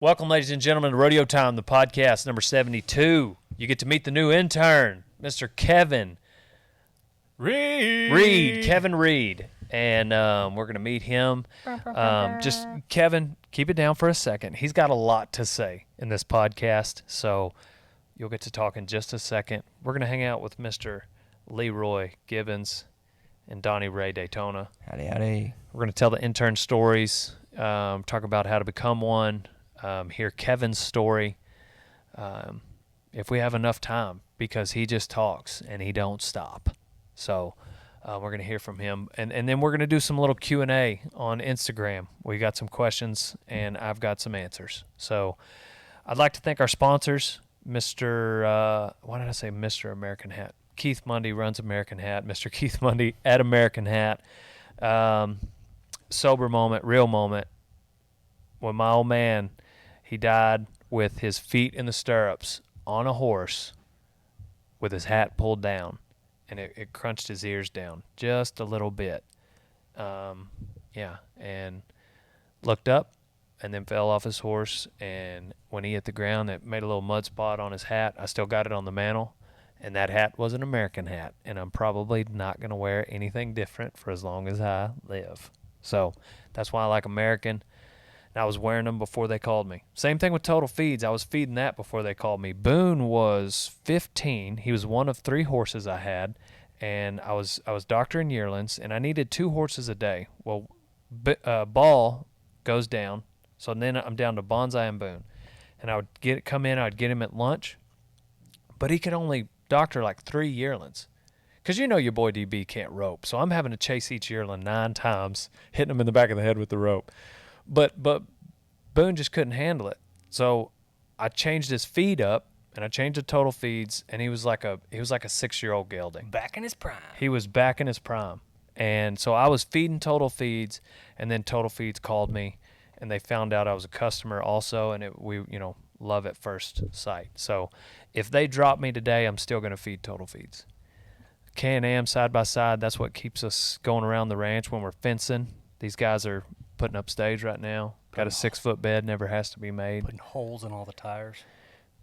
Welcome, ladies and gentlemen, to Rodeo Time, the podcast number 72. You get to meet the new intern, Mr. Kevin Reed. Kevin Reed. And we're going to meet him. Just, Kevin, keep it down for a second. He's got a lot to say in this podcast, so you'll get to talk in just a second. We're going to hang out with Mr. Leroy Gibbons and Donnie Ray Daytona. Howdy, howdy. We're going to tell the intern stories, talk about how to become one, hear Kevin's story, if we have enough time, because he just talks and he don't stop. So we're going to hear from him, and then we're going to do some little Q&A on Instagram. We got some questions, and I've got some answers. So I'd like to thank our sponsors, Mr. Why did I say Mr. American Hat? Keith Mundy runs American Hat. Mr. Keith Mundy at American Hat. Sober moment, real moment. When my old man, he died with his feet in the stirrups on a horse with his hat pulled down, and it crunched his ears down just a little bit. And looked up and then fell off his horse, and when he hit the ground, it made a little mud spot on his hat. I still got it on the mantle, and that hat was an American hat, and I'm probably not going to wear anything different for as long as I live. So that's why I like American. I was wearing them before they called me. Same thing with Total Feeds. I was feeding that before they called me. Boone was 15. He was one of 3 horses I had, and I was doctoring yearlings, and I needed 2 horses a day. Well, Ball goes down, so then I'm down to Bonsai and Boone, and I would come in. I'd get him at lunch, but he could only doctor like 3 yearlings, because you know your boy DB can't rope, so I'm having to chase each yearling 9 times, hitting him in the back of the head with the rope. But Boone just couldn't handle it. So I changed his feed up, and I changed the Total Feeds, and he was like a 6-year-old gelding. Back in his prime. He was back in his prime. And so I was feeding Total Feeds, and then Total Feeds called me, and they found out I was a customer also, and we love at first sight. So if they drop me today, I'm still going to feed Total Feeds. K&M side by side, that's what keeps us going around the ranch when we're fencing. These guys are putting up stage right now. Got a 6-foot bed, never has to be made. Putting holes in all the tires.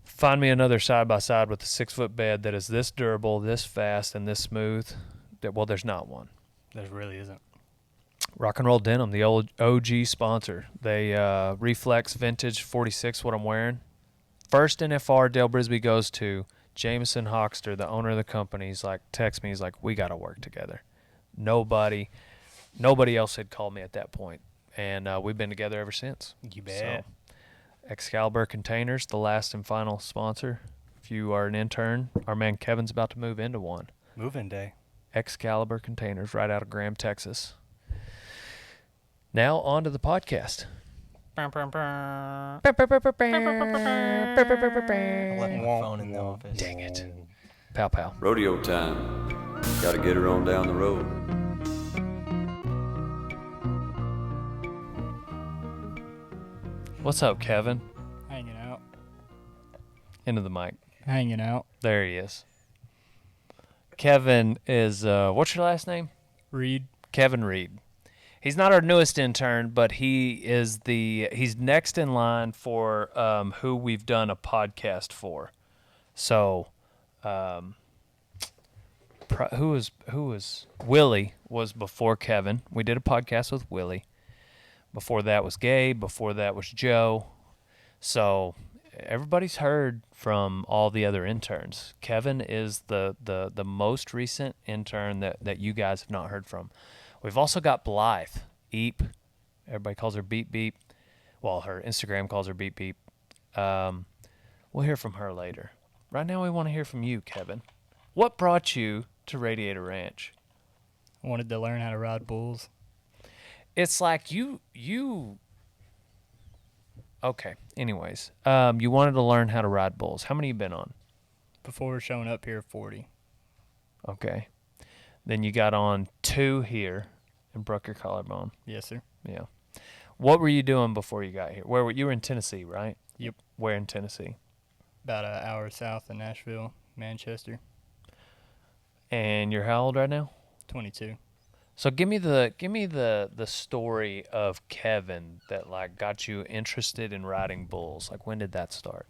Find me another side-by-side with a 6-foot bed that is this durable, this fast, and this smooth. Well, there's not one. There really isn't. Rock and Roll Denim, the old OG sponsor. They Reflex Vintage 46, what I'm wearing. First NFR Dale Brisby goes to, Jameson Hoxter, the owner of the company, texts me, he's like, we got to work together. Nobody else had called me at that point, and we've been together ever since. You bet. So, Excalibur Containers, the last and final sponsor. If you are an intern, our man Kevin's about to move into one. Move-in day. Excalibur Containers, right out of Graham, Texas. Now on to the podcast. I left my phone in the office. Dang it. Pow pow. Rodeo time. Gotta get her on down the road. What's up, Kevin? Hanging out. Into the mic. Hanging out. There he is. Kevin is, what's your last name? Reed. Kevin Reed. He's not our newest intern, but he's next in line for who we've done a podcast for. So, who was Willie was before Kevin. We did a podcast with Willie. Before that was Gabe. Before that was Joe. So everybody's heard from all the other interns. Kevin is the most recent intern that you guys have not heard from. We've also got Blythe, Eep. Everybody calls her Beep Beep. Well, her Instagram calls her Beep Beep. We'll hear from her later. Right now we want to hear from you, Kevin. What brought you to Radiator Ranch? I wanted to learn how to ride bulls. It's like you okay, anyways. You wanted to learn how to ride bulls. How many you been on? Before showing up here, 40. Okay. Then you got on 2 here and broke your collarbone. Yes, sir. Yeah. What were you doing before you got here? You were in Tennessee, right? Yep. Where in Tennessee? About an hour south of Nashville, Manchester. And you're how old right now? 22. So give me the story of Kevin that like got you interested in riding bulls. Like when did that start?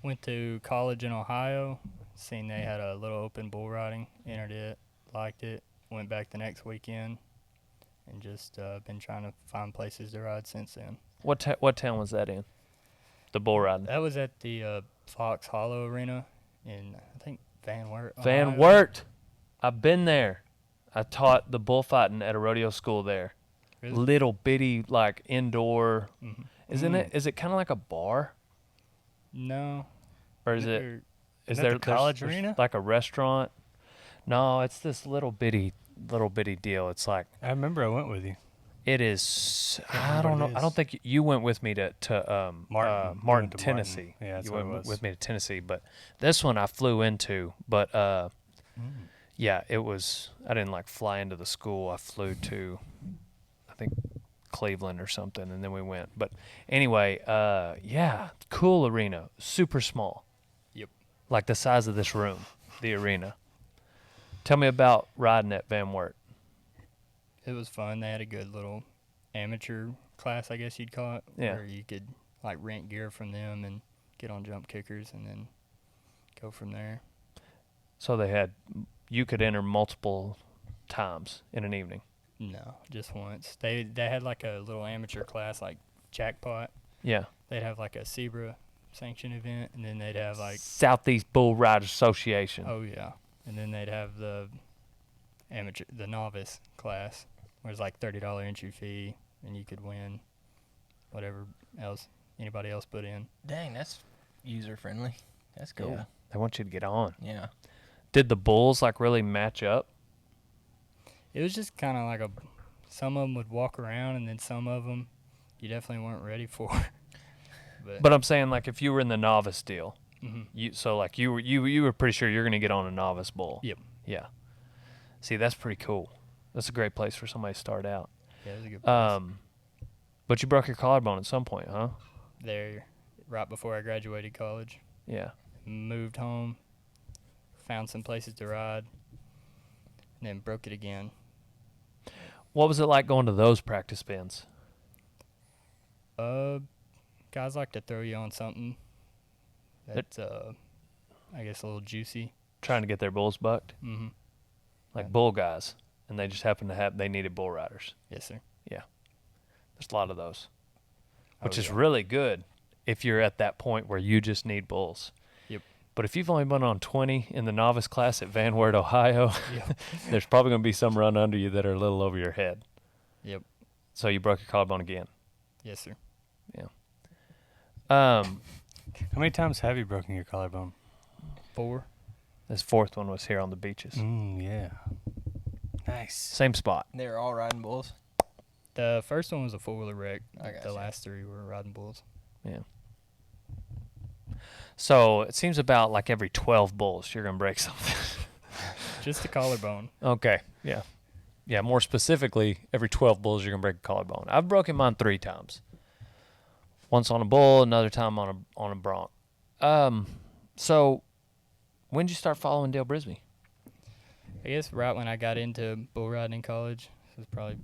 Went to college in Ohio. Seen they had a little open bull riding. Entered it. Liked it. Went back the next weekend. And just been trying to find places to ride since then. What town was that in? The bull riding. That was at the Fox Hollow Arena in, I think, Van Wert. Van Ohio. Wert. I've been there. I taught the bullfighting at a rodeo school there. Really? Little bitty like indoor. Mhm. Isn't it? Is it kind of like a bar, No. or is it? Or- Is that there the college there's arena? like a restaurant? No, it's this little bitty deal. It's like I remember I went with you. it is. Can't I remember don't know. what it I don't is. think you went with me to Martin. We Martin, went to Tennessee. Martin. Yeah, that's you what it went was. with me to Tennessee, but this one I flew into. But yeah, it was. I didn't like fly into the school. I flew to, I think, Cleveland or something, and then we went. But anyway, yeah, cool arena, super small. Yep. Like the size of this room, the arena. Tell me about riding at Van Wert. It was fun. They had a good little amateur class, I guess you'd call it, Yeah. where you could like rent gear from them and get on jump kickers and then go from there. So you could enter multiple times in an evening. No, just once. They had like a little amateur class, like jackpot. Yeah. They'd have like a Zebra sanction event, and then they'd have like, Southeast Bull Riders Association. oh yeah, and then they'd have the novice class, where it's like $30 entry fee, and you could win whatever else anybody else put in. Dang, that's user friendly. That's cool. Yeah. They want you to get on. Yeah. Did the bulls like really match up? It was just kind of like some of them would walk around, and then some of them you definitely weren't ready for. But I'm saying like if you were in the novice deal, Mhm. you were pretty sure you're gonna get on a novice bull. Yep. Yeah. See, that's pretty cool. That's a great place for somebody to start out. Yeah, it was a good place. But you broke your collarbone at some point, huh? There, right before I graduated college, Yeah. moved home, found some places to ride, and then broke it again. What was it like going to those practice bins? Guys like to throw you on something that's, I guess, a little juicy. Trying to get their bulls bucked? Mm-hmm. Like Yeah. bull guys. And they just happened to they needed bull riders. Yes, sir. There's a lot of those. Which Oh, is yeah. really good if you're at that point where you just need bulls. Yep. But if you've only been on 20 in the novice class at Van Wert, Ohio, Yep. there's probably going to be some run under you that are a little over your head. Yep. So you broke your collarbone again. Yes, sir. How many times have you broken your collarbone? 4. This fourth one was here on the beaches. Yeah. Nice. Same spot. They were all riding bulls. The first one was a 4-wheeler wreck. I The gotcha. last 3 were riding bulls. Yeah. So it seems about like every 12 bulls you're going to break something. Just the collarbone. Okay. Yeah. Yeah. More specifically, every 12 bulls you're going to break a collarbone. I've broken mine 3 times. Once on a bull, another time on a bronc. So when did you start following Dale Brisby? I guess right when I got into bull riding in college. This was probably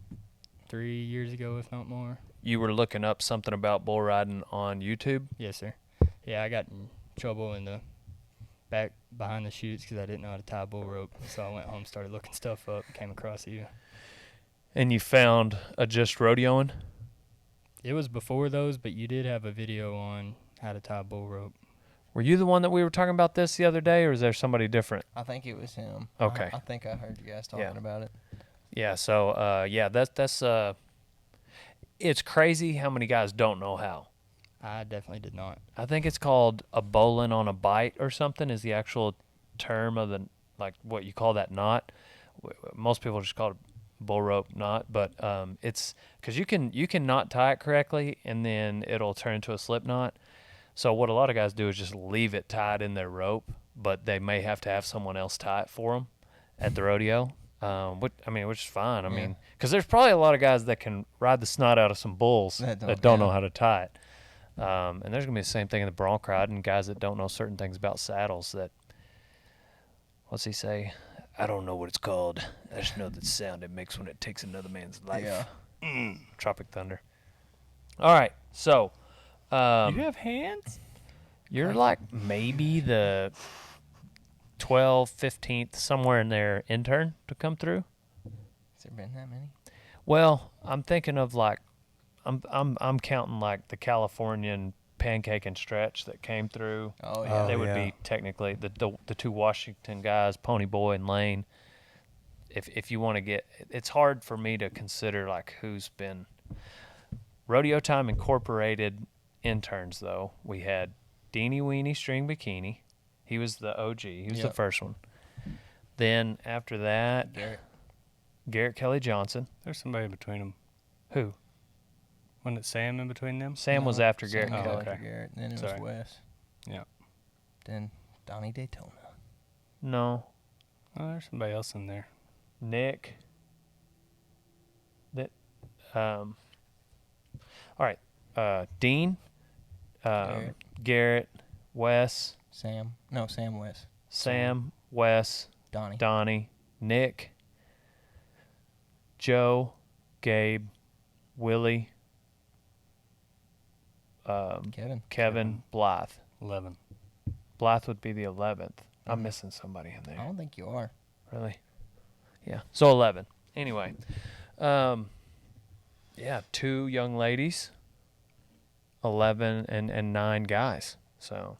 3 years ago, if not more. You were looking up something about bull riding on YouTube? Yes, sir. Yeah, I got in trouble in the back behind the chutes because I didn't know how to tie a bull rope. So I went home, started looking stuff up, came across you. And you found a Just Rodeoing? It was before those, but you did have a video on how to tie a bull rope. Were you the one that we were talking about this the other day, or is there somebody different? I think it was him. Okay. I think I heard you guys talking about it. Yeah, so yeah, that's it's crazy how many guys don't know how. I definitely did not. I think it's called a bowline on a bite or something is the actual term of the like what you call that knot. Most people just call it bull rope knot, but it's because you can not tie it correctly and then it'll turn into a slip knot. So what a lot of guys do is just leave it tied in their rope, but they may have to have someone else tie it for them at the rodeo. Which is fine. I Yeah. mean, because there's probably a lot of guys that can ride the snot out of some bulls That that don't- don't know yeah. how to tie it. And there's gonna be the same thing in the bronc riding. Guys that don't know certain things about saddles. That what's he say? I don't know what it's called. I just know the sound it makes when it takes another man's life. Yeah. Tropic Thunder. All right, so You have hands? you're like maybe the 12th, 15th, somewhere in there intern to come through. Has there been that many? Well, I'm thinking of like I'm counting like the Californian Pancake and Stretch that came through. Oh yeah. They would yeah. be technically the two Washington guys, Pony Boy and Lane. If you want to get, it's hard for me to consider like who's been Rodeo Time Incorporated interns though. We had Deanie Weenie String Bikini. He was the OG. He was the Yep. first one. Then after that, Garrett Kelly Johnson. There's somebody in between them. Who? Wasn't it Sam in between them? Sam was No, after Sam Garrett was Kelly. after Okay. Garrett. Then it Sorry. was Wes. Yeah. Then Donnie Daytona. No. Oh, there's somebody else in there. Nick. That. All right. Dean. Garrett. Wes. Sam. No, Sam Wes. Sam. Wes. Donnie. Donnie. Nick. Joe. Gabe. Willie. Kevin. Blythe. 11. Blythe would be the 11th. I'm missing somebody in I there. don't think you are. Really? Yeah. So 11. Anyway. Yeah, 2 young ladies, 11 and 9 guys. So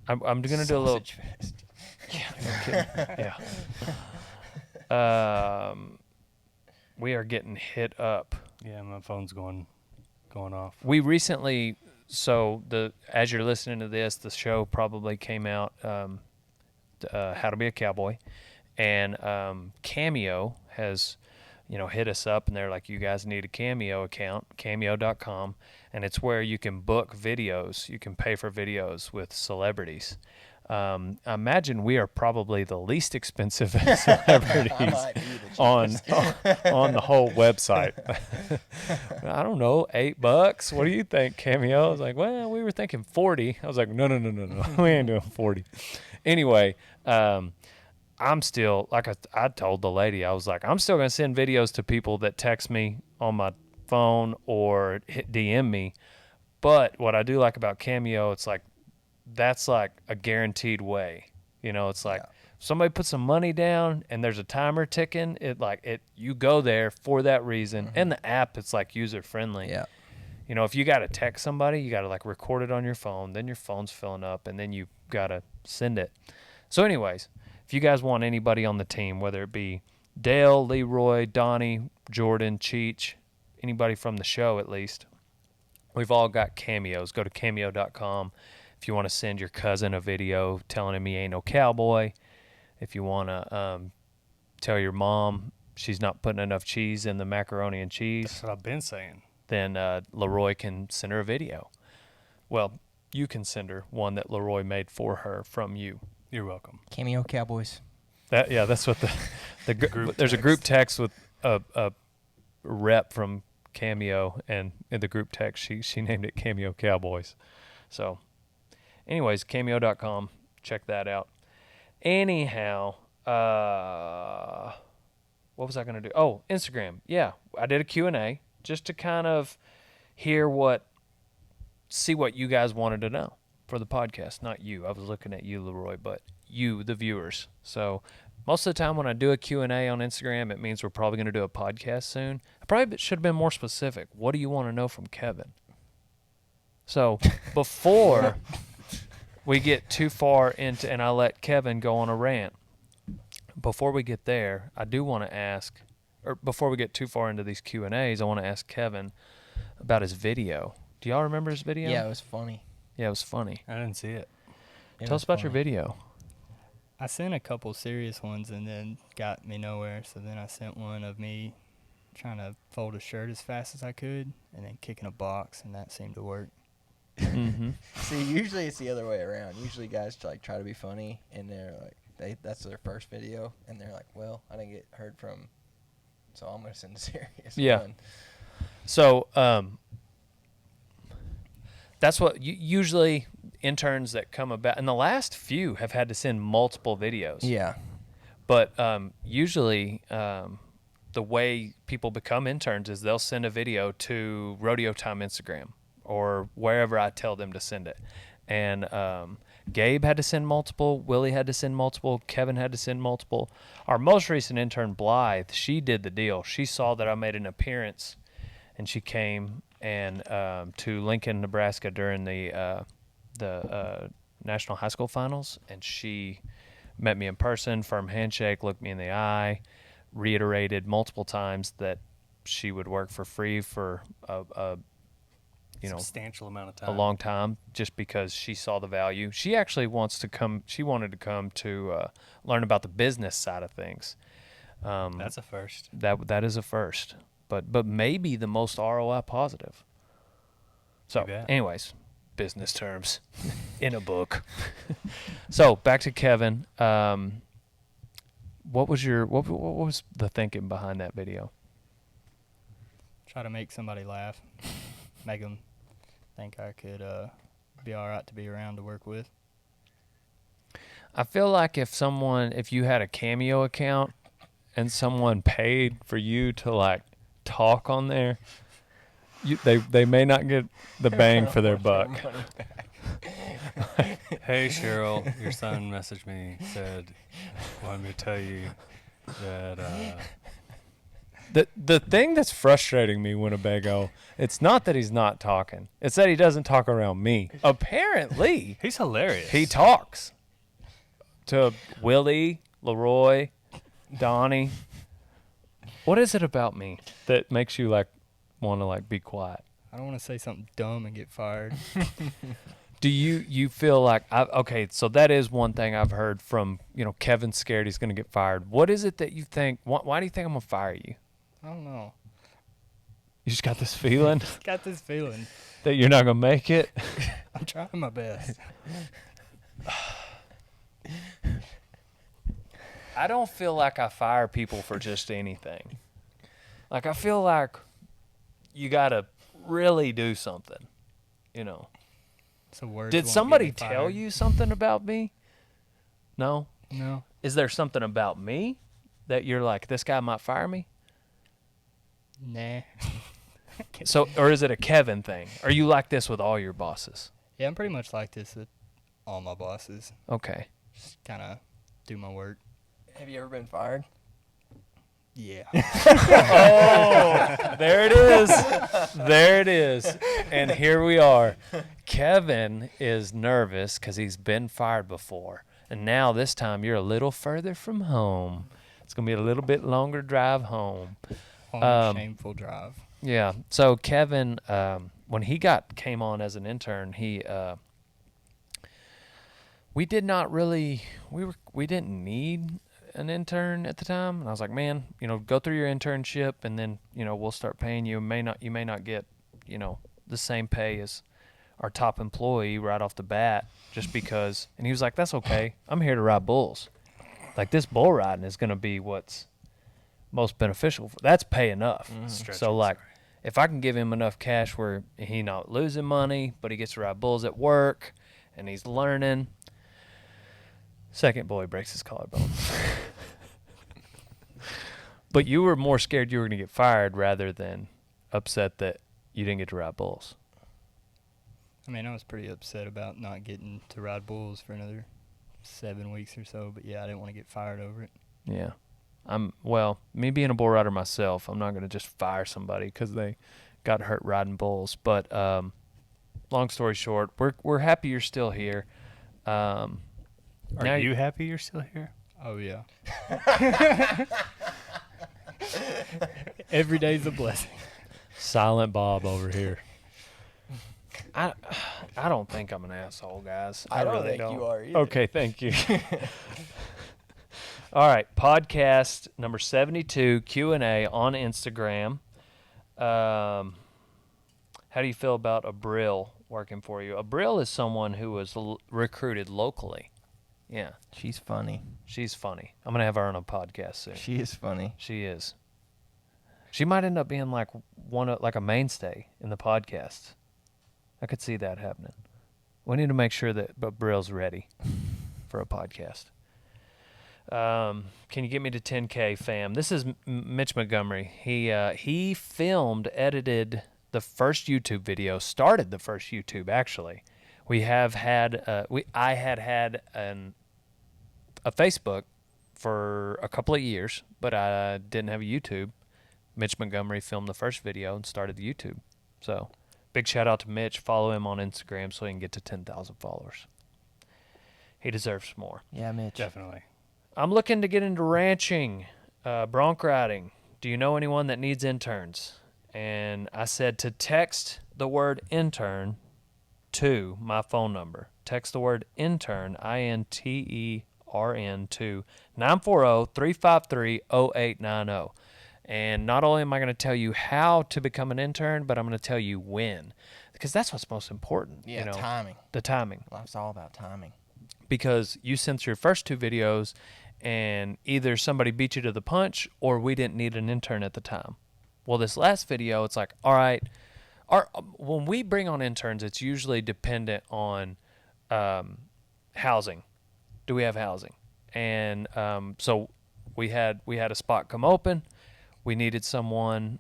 I'm going to do a little. Sausage fest. Yeah. Yeah. We are getting hit up. Yeah, my phone's going off. We recently, as you're listening to this, the show probably came out, How to Be a Cowboy, and Cameo has, hit us up, and they're like, you guys need a Cameo account, cameo.com, and it's where you can book videos. You can pay for videos with celebrities. I imagine we are probably the least expensive celebrities Might be the on cheapest. the whole website. I don't know, $8. What do you think, Cameo? I was like, well, we were thinking 40. I was like, no, we ain't doing 40. Anyway, I'm still, like I told the lady, I was like, I'm still gonna send videos to people that text me on my phone or DM me. But what I do like about Cameo, it's like, that's like a guaranteed way. It's like somebody puts some money down and there's a timer ticking. You go there for that reason. Mm-hmm. And the app, it's like user friendly. Yeah. If you got to text somebody, you got to like record it on your phone. Then your phone's filling up and then you got to send it. So anyways, if you guys want anybody on the team, whether it be Dale, Leroy, Donnie, Jordan, Cheech, anybody from the show at least, we've all got Cameos. Go to cameo.com. If you want to send your cousin a video telling him he ain't no cowboy, if you want to tell your mom she's not putting enough cheese in the macaroni and cheese, That's what I've been saying. then Leroy can send her a video. Well, you can send her one that Leroy made for her from you. You're welcome. Cameo Cowboys. That's what the Group there's a text. group text with a rep from Cameo, and in the group text she named it Cameo Cowboys. So anyways, cameo.com, check that out. Anyhow, what was I going to do? Oh, Instagram. Yeah, I did a Q&A just to kind of see what you guys wanted to know for the podcast. Not you. I was looking at you, Leroy, but you, the viewers. So most of the time when I do a Q&A on Instagram, it means we're probably going to do a podcast soon. I probably should have been more specific. What do you want to know from Kevin? So before we get too far into, and I let Kevin go on a rant, before we get there, I do want to ask, or before we get too far into these Q&As, I want to ask Kevin about his video. Do y'all remember his video? Yeah, it was funny. Yeah, it was funny. I didn't see it. Tell us about your video. I sent a couple serious ones and then got me nowhere. So then I sent one of me trying to fold a shirt as fast as I could and then kicking a box, and that seemed to work. Mm-hmm. See, usually it's the other way around. Usually guys try to be funny, and they're like, that's their first video, and they're like, well, I didn't get heard from, so I'm gonna send a serious one. So that's what usually interns that come about, and the last few have had to send multiple videos. Yeah. But usually the way people become interns is they'll send a video to Rodeo Time Instagram or wherever I tell them to send it. And Gabe had to send multiple. Willie had to send multiple. Kevin had to send multiple. Our most recent intern, Blythe, she did the deal. She saw that I made an appearance, and she came and to Lincoln, Nebraska during the National High School Finals, and she met me in person, firm handshake, looked me in the eye, reiterated multiple times that she would work for free for a substantial amount of time. a long time, just because she saw the value. She actually wants to come. She wanted to come to learn about the business side of things. That's a first. That is a first, but maybe the most ROI positive. So, You bet. anyways, business terms in a book. So back to Kevin. What was the thinking behind that video? Try to make somebody laugh, make them think I could be all right to be around to work with. I feel like if you had a Cameo account and someone paid for you to like talk on there, they may not get the bang for their buck. Hey Cheryl, your son messaged me, wanted me to tell you that The thing that's frustrating me, Winnebago, it's not that he's not talking. It's that he doesn't talk around me. Apparently, he's hilarious. he talks to Willie, Leroy, Donnie. What is it about me that makes you like want to like be quiet? I don't want to say something dumb and get fired. Do you feel like okay? So that is one thing I've heard from Kevin's scared he's going to get fired. What is it that you think? Why do you think I'm gonna fire you? I don't know. You just got this feeling Got this feeling. that you're not gonna make it. I'm trying my best. I don't feel like I fire people for just anything. Like I feel like you gotta really do something. So words Did won't somebody get me tell fired. you something about me? No. No. Is there something about me that you're like, this guy might fire me? Nah. So, or is it a Kevin thing? Are you like this with all your bosses? Yeah, I'm pretty much like this with all my bosses. Okay. Just kind of do my work. Have you ever been fired? Yeah. Oh, there it is. There it is. And here we are. Kevin is nervous because he's been fired before. And now this time you're a little further from home. It's going to be a little bit longer drive home. Long, shameful drive. Yeah. So Kevin, when he came on as an intern, we didn't need an intern at the time, and I was like, man, go through your internship, and then we'll start paying you. You may not get the same pay as our top employee right off the bat, just because. And he was like, that's okay. I'm here to ride bulls. Like this bull riding is gonna be what's most beneficial. That's pay enough. So like, if I can give him enough cash where he not losing money, but he gets to ride bulls at work, and he's learning. Second boy breaks his collarbone. But you were more scared you were going to get fired rather than upset that you didn't get to ride bulls. I mean, I was pretty upset about not getting to ride bulls for another 7 weeks or so. But yeah, I didn't want to get fired over it. Yeah. Me being a bull rider myself, I'm not going to just fire somebody because they got hurt riding bulls. But long story short, we're happy you're still here. Are you happy you're still here? Oh, yeah. Every day's a blessing. Silent Bob over here. I don't think I'm an asshole, guys. I don't really think don't. you are either. Okay, thank you. All right, podcast number 72, Q&A on Instagram. How do you feel about Abril working for you? Abril is someone who was recruited locally. Yeah. She's funny. She's funny. I'm going to have her on a podcast soon. She is funny. She is. She might end up being like a mainstay in the podcast. I could see that happening. We need to make sure that Bril's ready for a podcast. Can you get me to 10K, fam? This is Mitch Montgomery. He filmed, edited the first YouTube video, started the first YouTube, actually. We have had, I had a Facebook for a couple of years, but I didn't have a YouTube. Mitch Montgomery filmed the first video and started the YouTube. So big shout out to Mitch. Follow him on Instagram so he can get to 10,000 followers. He deserves more. Yeah, Mitch. Definitely. I'm looking to get into ranching, bronc riding. Do you know anyone that needs interns? And I said to text the word intern to my phone number. Text the word intern, INTERN, to 940-353-0890. And not only am I going to tell you how to become an intern, but I'm going to tell you when. Because that's what's most important. Yeah, you know, timing. The timing. Life's all about timing. Because you sent your first 2 videos and either somebody beat you to the punch or we didn't need an intern at the time. Well, this last video, it's like, all right, when we bring on interns, it's usually dependent on housing. Do we have housing? And so we had a spot come open. We needed someone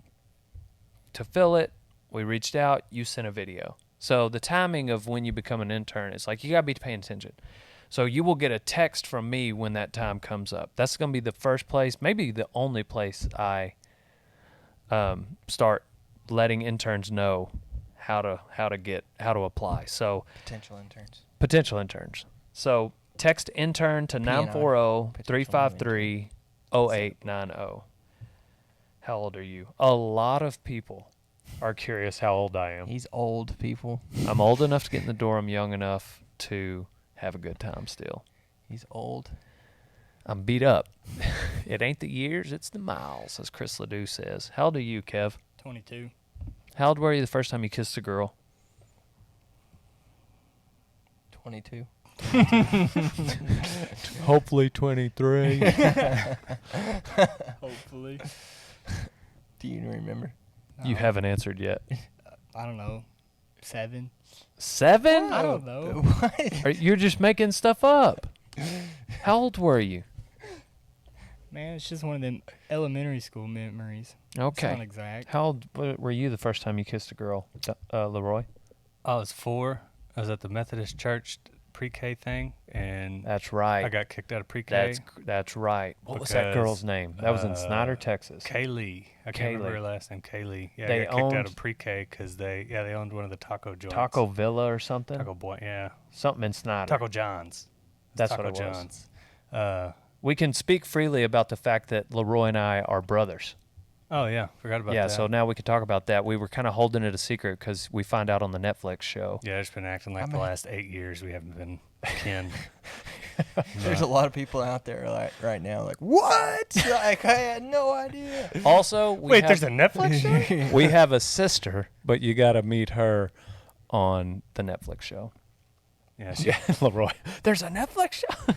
to fill it. We reached out. You sent a video. So the timing of when you become an intern, it's like you got to be paying attention. So you will get a text from me when that time comes up. That's going to be the first place, maybe the only place I start letting interns know how to apply. So potential interns. So text intern to 940-353-0890. How old are you? A lot of people are curious how old I am. He's old, people. I'm old enough to get in the door. I'm young enough to have a good time still. He's old. I'm beat up. It ain't the years, it's the miles, as Chris Ledoux says. How old are you, Kev? 22. How old were you the first time you kissed a girl? 22. Hopefully 23. Hopefully. Do you remember? You haven't answered yet. I don't know. 7? 7? I don't know. What? You're just making stuff up. How old were you? Man, it's just one of them elementary school memories. It's Okay. not exact. How old were you the first time you kissed a girl, Leroy? I was 4. I was at the Methodist Church pre-K thing, and That's right. I got kicked out of pre-K. That's right. What was that girl's Because, name? That was in Snyder, Texas. Kaylee. I can't remember Kaylee. her last name. Kaylee. Yeah, They I got kicked out owned- of pre-K because they owned one of the taco joints. Taco Villa or something? Taco Boy. Yeah. Something in Snyder. Taco John's. It's That's Taco what it was. John's. We can speak freely about the fact that Leroy and I are brothers. Oh yeah, forgot about Yeah, that. so now we can talk about that. We were kind of holding it a secret because we find out on the Netflix show. Yeah, it's been acting like the last 8 years we haven't been kin. There's a lot of people out there like right now like, what? Like, I had no idea. Also, Wait, there's a Netflix show? we have a sister, but you got to meet her on the Netflix show. Yeah. Yeah, Leroy. There's a Netflix show.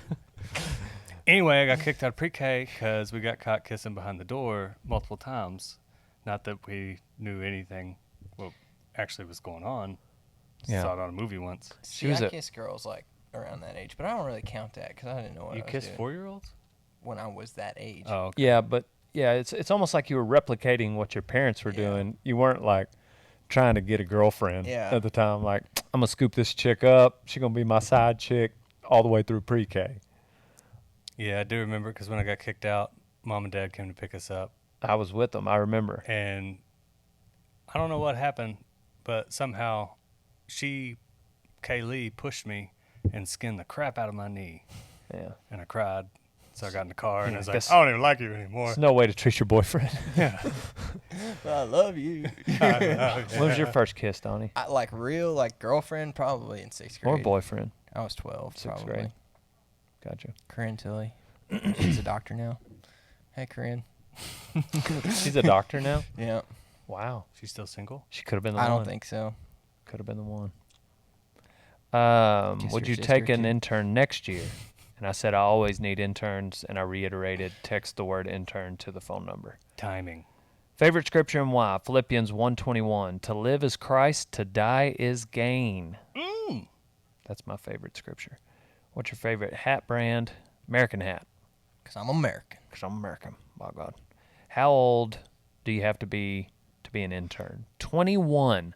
Anyway, I got kicked out of pre-K because we got caught kissing behind the door multiple times. Not that we knew anything what actually was going on. Yeah. Saw it on a movie once. See, was I a- kiss girls like around that age, but I don't really count that because I didn't know what You I was kiss doing 4-year-olds? when I was that age. Oh, okay. Yeah, but yeah, it's almost like you were replicating what your parents were Yeah. doing. You weren't like trying to get a girlfriend Yeah. at the time. Like, I'm gonna scoop this chick up. She's gonna be my side chick all the way through pre-K. Yeah, I do remember because when I got kicked out, Mom and Dad came to pick us up. I was with them. I remember. And I don't know what happened, but somehow Kaylee pushed me and skinned the crap out of my knee. Yeah. And I cried. So I got in the car and Yeah, I was like, guess- I don't even like you anymore. There's no way to treat your boyfriend. I love you. When was your first kiss, Donnie? I, like real, like girlfriend, probably in 6th grade. Or boyfriend? I was 12, 6th probably. grade. Gotcha. Corinne Tilly. She's a doctor now. Hey, Corinne. She's a doctor now? Yeah. Wow. She's still single? She could have been the I one. don't think so. Could have been the one. Guess Would your you sister, take an too. intern next year? And I said I always need interns, and I reiterated, text the word intern to the phone number. Timing. Favorite scripture and why? Philippians 1:21. To live is Christ, to die is gain. That's my favorite scripture. What's your favorite hat brand? American hat. 'Cause I'm American. Because I'm American. My God. How old do you have to be an intern? 21.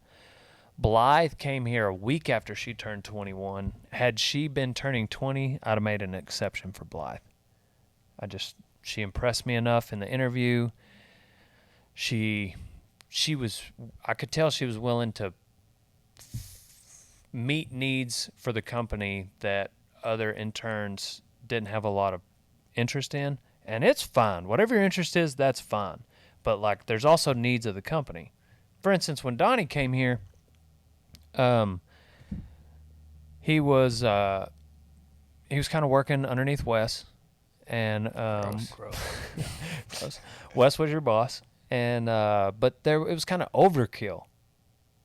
Blythe came here a week after she turned 21. Had she been turning 20, I'd have made an exception for Blythe. She impressed me enough in the interview. I could tell she was willing to meet needs for the company that other interns didn't have a lot of interest in. And it's fine. Whatever your interest is, that's fine. But like, there's also needs of the company. For instance, when Donnie came here, he was kind of working underneath Wes, and Gross. Wes was your boss, and but it was kind of overkill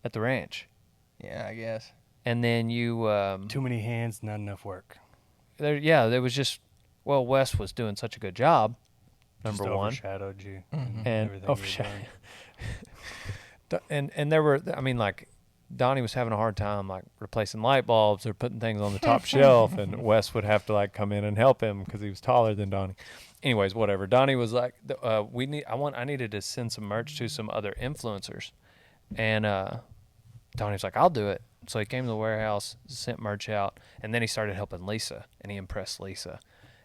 at the ranch. Yeah, I guess. And then you Too many hands, not enough work. there was just, well, Wes was doing such a good job, number Just one, overshadowed you. Mhm. and everything you were doing. and there were, I mean, like, Donnie was having a hard time like replacing light bulbs or putting things on the top shelf, and Wes would have to like come in and help him because he was taller than Donnie. Anyways, whatever. Donnie was like, I needed to send some merch to some other influencers, and Donnie was like, I'll do it. So he came to the warehouse, sent merch out, and then he started helping Lisa, and he impressed Lisa,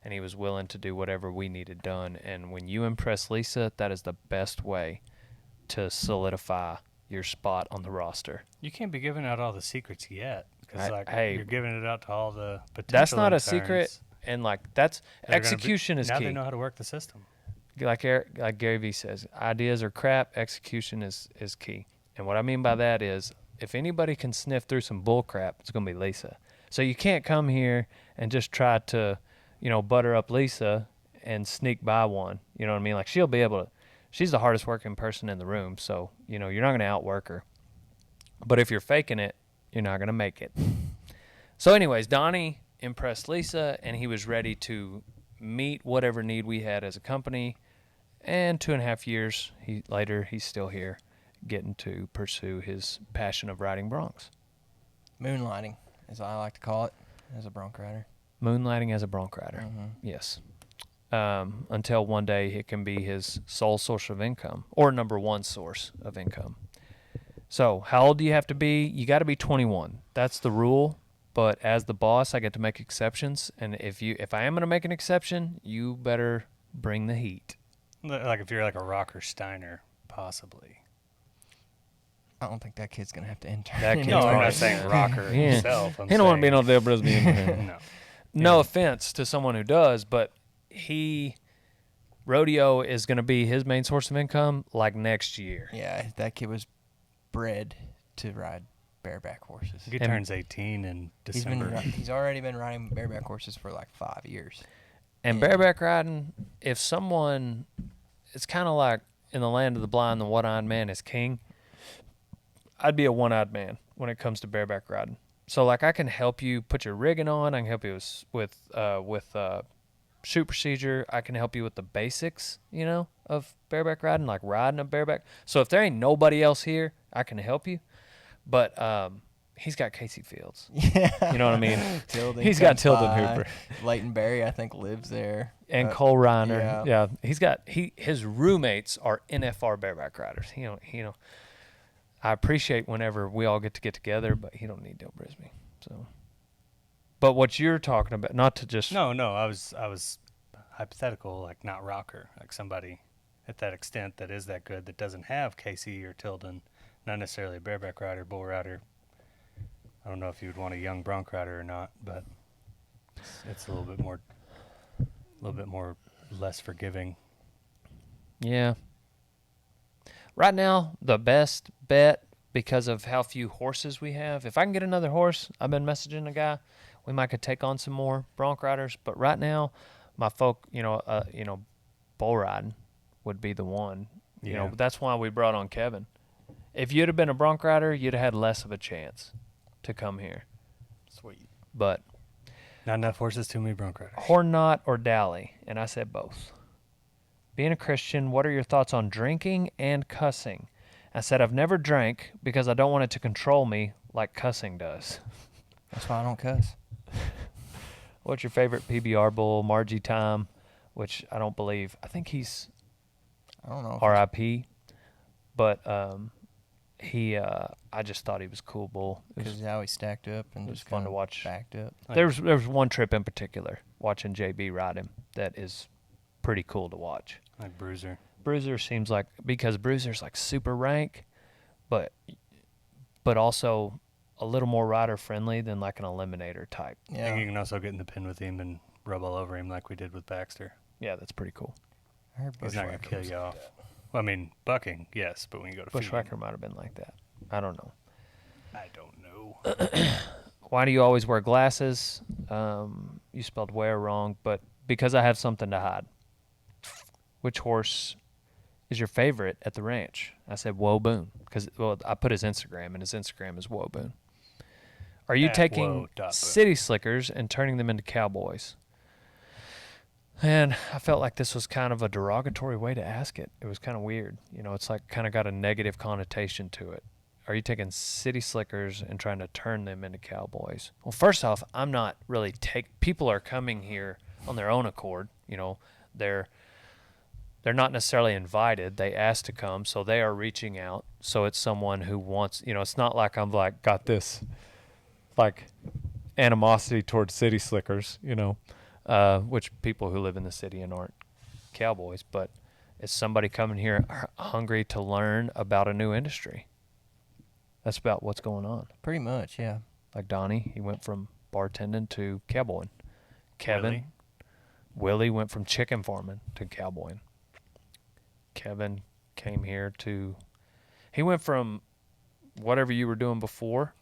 and he was willing to do whatever we needed done. And when you impress Lisa, that is the best way to solidify your spot on the roster. You can't be giving out all the secrets yet, because Hey, you're giving it out to all the potential. that's not a interns secret, and like that's that are gonna be- execution is now key. they know how to work the system. Like Gary Vee says, ideas are crap, execution is key. And what I mean by that is, if anybody can sniff through some bull crap, it's going to be Lisa. So you can't come here and just try to, butter up Lisa and sneak by one. You know what I mean? Like, she'll be able to. She's the hardest working person in the room, so you're not going to outwork her. But if you're faking it, you're not going to make it. So anyways, Donnie impressed Lisa, and he was ready to meet whatever need we had as a company. And 2.5 years later, he's still here, getting to pursue his passion of riding broncs. Moonlighting, as I like to call it, as a bronc rider. Moonlighting as a bronc rider, yes. Until one day it can be his sole source of income, or number one source of income. So how old do you have to be? You got to be 21. That's the rule. But as the boss, I get to make exceptions. And if I am going to make an exception, you better bring the heat. Like if you're like a Rocker Steiner, possibly. I don't think that kid's gonna have to intern. That kid's No, I'm probably- not saying Rocker Yeah. himself. I'm He don't want to be saying- no Dale Brisby. No. No offense to someone who does, but Rodeo is going to be his main source of income like next year. Yeah, that kid was bred to ride bareback horses. He And- turns 18 in December. He's already been riding bareback horses for like 5 years. And Yeah. bareback riding, it's kind of like in the land of the blind, the one-eyed man is king. I'd be a one-eyed man when it comes to bareback riding. So like I can help you put your rigging on. I can help you with shoot procedure. I can help you with the basics, of bareback riding, like riding a bareback. So if there ain't nobody else here, I can help you. But he's got Casey Fields. Yeah. You know what I mean? Tilden He's got comes Tilden by. Hooper. Leighton Berry, I think, lives there. And Cole Reiner. yeah. Yeah. His roommates are NFR bareback riders. I appreciate whenever we all get together, but he don't need Dale Brisby. So, but what you're talking about, not to just No, I was hypothetical, like not Rocker, like somebody at that extent that is that good that doesn't have Casey or Tilden, not necessarily a bareback rider, bull rider. I don't know if you'd want a young bronc rider or not, but it's a little bit more less forgiving. Yeah. Right now, the best bet, because of how few horses we have, if I can get another horse, I've been messaging a guy, we might could take on some more bronc riders. But right now, my folk, bull riding would be the one. Yeah. That's why we brought on Kevin. If you'd have been a bronc rider, you'd have had less of a chance to come here. Sweet. But Not enough horses, too many bronc riders. Hornot or Dally, and I said both. Being a Christian, what are your thoughts on drinking and cussing? I said I've never drank because I don't want it to control me like cussing does. That's why I don't cuss. What's your favorite PBR bull, Margie time? which I don't believe. I think he's I don't know. if R.I.P. But I just thought he was a cool bull. Because how he stacked up and it was just fun to kinda watch. backed up. There was one trip in particular, watching JB ride him, that is pretty cool to watch. Like Bruiser. Bruiser seems like, because Bruiser's like super rank, but also a little more rider friendly than like an eliminator type. And Yeah. you can also get in the pin with him and rub all over him like we did with Baxter. Yeah, that's pretty cool. I heard He's not going to Bushwhacker kill was you like off. that. Well, I mean, bucking, yes, but when you go to feeding, Bushwhacker might have been like that. I don't know. I don't know. Why do you always wear glasses? You spelled wear wrong, but because I have something to hide. Which horse is your favorite at the ranch? I said Woe Boone, because I put his Instagram, and his Instagram is Woe Boone. Are you At taking woe.boone. city slickers and turning them into cowboys? And I felt like this was kind of a derogatory way to ask it. It was kind of weird. You know, it's like kind of got a negative connotation to it. Are you taking city slickers and trying to turn them into cowboys? Well, first off, I'm not really people are coming here on their own accord. You know, they're not necessarily invited. They asked to come, so they are reaching out. So it's someone who wants, you know, it's not like I'm like got this like animosity towards city slickers, you know, which people who live in the city and aren't cowboys, but it's somebody coming here hungry to learn about a new industry. That's about what's going on. Pretty much, yeah. Like Donnie, he went from bartending to cowboying. Kevin, Willie. Willie went from chicken farming to cowboying. Kevin came here he went from whatever you were doing before.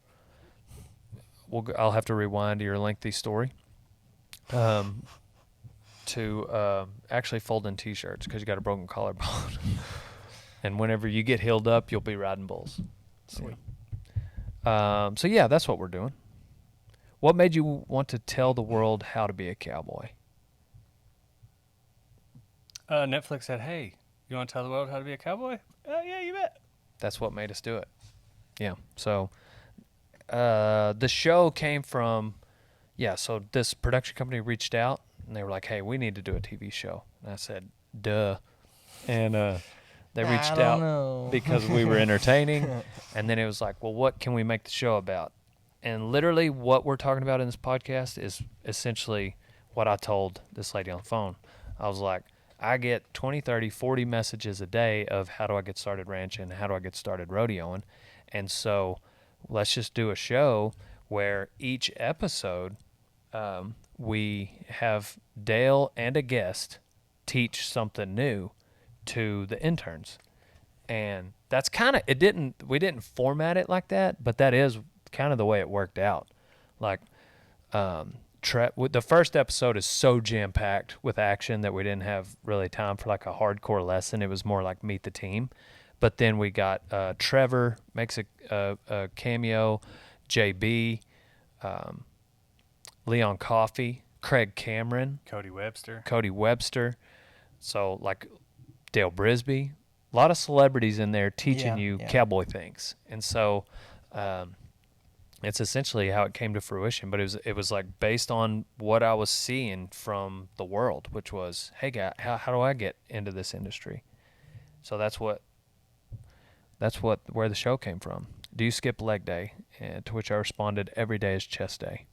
I'll have to rewind to your lengthy story. To actually folding T-shirts because you got a broken collarbone. And whenever you get healed up, you'll be riding bulls. Sweet. So yeah, that's what we're doing. What made you want to tell the world how to be a cowboy? Netflix said, hey, you want to tell the world how to be a cowboy? Yeah, you bet. That's what made us do it. Yeah. So the show came from, so this production company reached out and they were like, hey, we need to do a TV show. And I said, duh. And they reached out because we were entertaining. And then it was like, well, what can we make the show about? And literally what we're talking about in this podcast is essentially what I told this lady on the phone. I was like, I get 20, 30, 40 messages a day of how do I get started ranching, how do I get started rodeoing. And so let's just do a show where each episode we have Dale and a guest teach something new to the interns. And that's kind of, we didn't format it like that, but that is kind of the way it worked out. Like, the first episode is so jam-packed with action that we didn't have really time for like a hardcore lesson. It was more like meet the team. But then we got Trevor makes a cameo, JB, Leon Coffey, Craig Cameron, Cody Webster. So like Dale Brisby, a lot of celebrities in there teaching you cowboy things. And so it's essentially how it came to fruition, but it was like based on what I was seeing from the world, which was, hey guy, how do I get into this industry? So that's where the show came from. Do you skip leg day? And to which I responded, every day is chest day.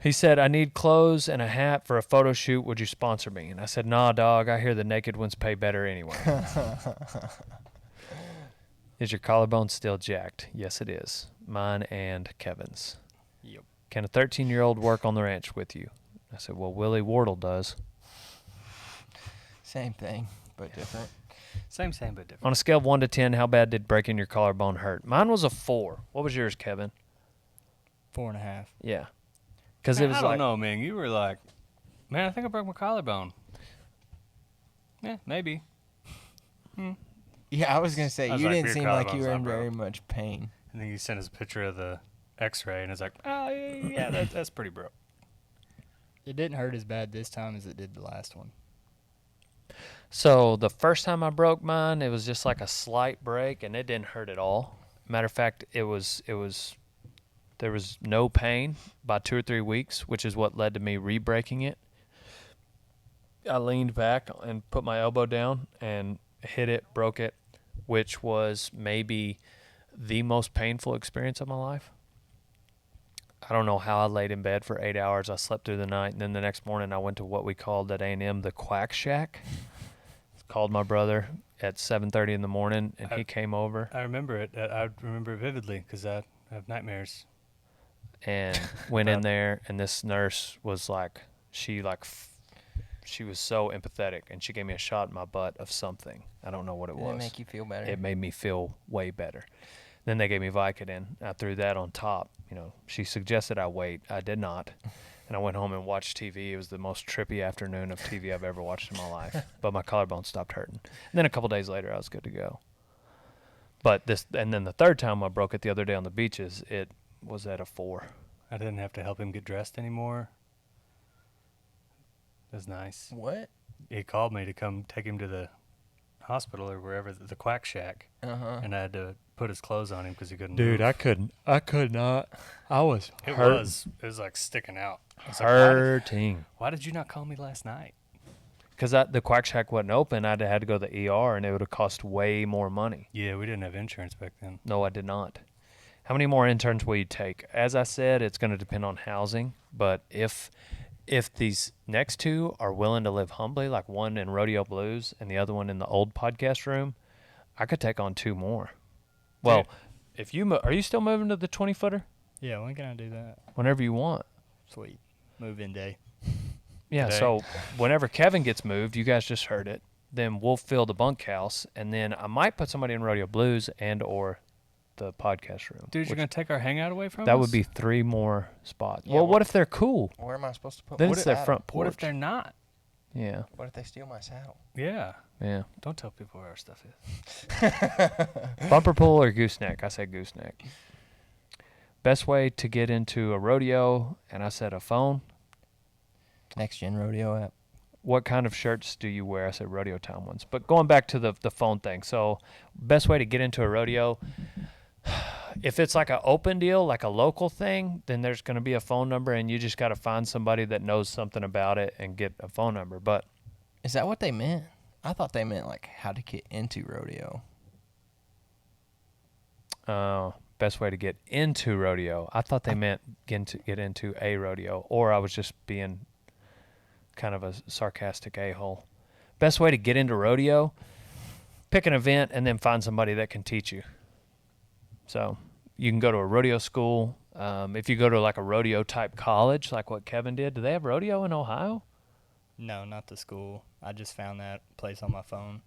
He said, I need clothes and a hat for a photo shoot. Would you sponsor me? And I said, nah, dog. I hear the naked ones pay better anyway. Is your collarbone still jacked? Yes, it is. Mine and Kevin's. Yep. Can a 13-year-old work on the ranch with you? I said, well, Willie Wardle does. Same thing, but different. Same, but different. On a scale of 1 to 10, how bad did breaking your collarbone hurt? Mine was a 4. What was yours, Kevin? 4.5. Yeah. Because it was I like, don't know, man. You were like, man, I think I broke my collarbone. Yeah, maybe. Yeah, I was going to say, I was you like, didn't your seem like you collarbone's were in not very broke. much pain. And then you sent us a picture of the x-ray, and it's like, oh, yeah, that's pretty broke. It didn't hurt as bad this time as it did the last one. so the first time I broke mine, it was just like a slight break, and it didn't hurt at all. Matter of fact, there was no pain by 2 or 3 weeks, which is what led to me re-breaking it. I leaned back and put my elbow down and hit it, broke it, which was maybe the most painful experience of my life. I don't know how I laid in bed for 8 hours. I slept through the night, and then the next morning I went to what we called at A&M the Quack Shack. Called my brother at 7:30 in the morning, and he came over. I remember it. I remember it vividly because I have nightmares. And went in there, and this nurse was like, she was so empathetic, and she gave me a shot in my butt of something. I don't know what it Did was. it make you feel better? It made me feel way better. Then they gave me Vicodin. I threw that on top. She suggested I wait. I did not. And I went home and watched TV. It was the most trippy afternoon of TV I've ever watched in my life. But my collarbone stopped hurting. And then a couple days later, I was good to go. And then the third time I broke it the other day on the beaches, it was at a 4. I didn't have to help him get dressed anymore. It was nice. What? He called me to come take him to the hospital or wherever, the Quack Shack. Uh-huh. And I had to put his clothes on him because he couldn't Dude, move. I could not. I was It hurting. was like sticking out. I was like, Hurting. why did you not call me last night? Because the Quack Shack wasn't open. I'd had to go to the ER, and it would have cost way more money. Yeah, we didn't have insurance back then. No, I did not. How many more interns will you take? As I said, it's going to depend on housing. But if these next two are willing to live humbly, like one in Rodeo Blues and the other one in the old podcast room, I could take on 2 more. Well, if you are you still moving to the 20-footer? Yeah, when can I do that? Whenever you want. Sweet. Move-in day. Yeah, Today. so whenever Kevin gets moved, you guys just heard it, then we'll fill the bunkhouse, and then I might put somebody in Rodeo Blues and or the podcast room. Dude, you're going to take our hangout away from us? That would be 3 more spots. Yeah, well, what- what if they're cool? Where am I supposed to put Then my it's their saddle? front porch. What if they're not? Yeah, What if they steal my saddle? Yeah. yeah. Don't tell people where our stuff is. Bumper pull or gooseneck? I said gooseneck. Best way to get into a rodeo, and I said a phone. Next Gen Rodeo app. What kind of shirts do you wear? I said rodeo time ones. But going back to the phone thing. So best way to get into a rodeo, if it's like an open deal, like a local thing, then there's going to be a phone number, and you just got to find somebody that knows something about it and get a phone number. But Is that what they meant? I thought they meant like how to get into rodeo. best way to get into rodeo. I thought they meant get into a rodeo, or I was just being kind of a sarcastic a-hole. Best way to get into rodeo, pick an event and then find somebody that can teach you. So you can go to a rodeo school. If you go to like a rodeo type college, like what Kevin did, do they have rodeo in Ohio? No, not the school. I just found that place on my phone.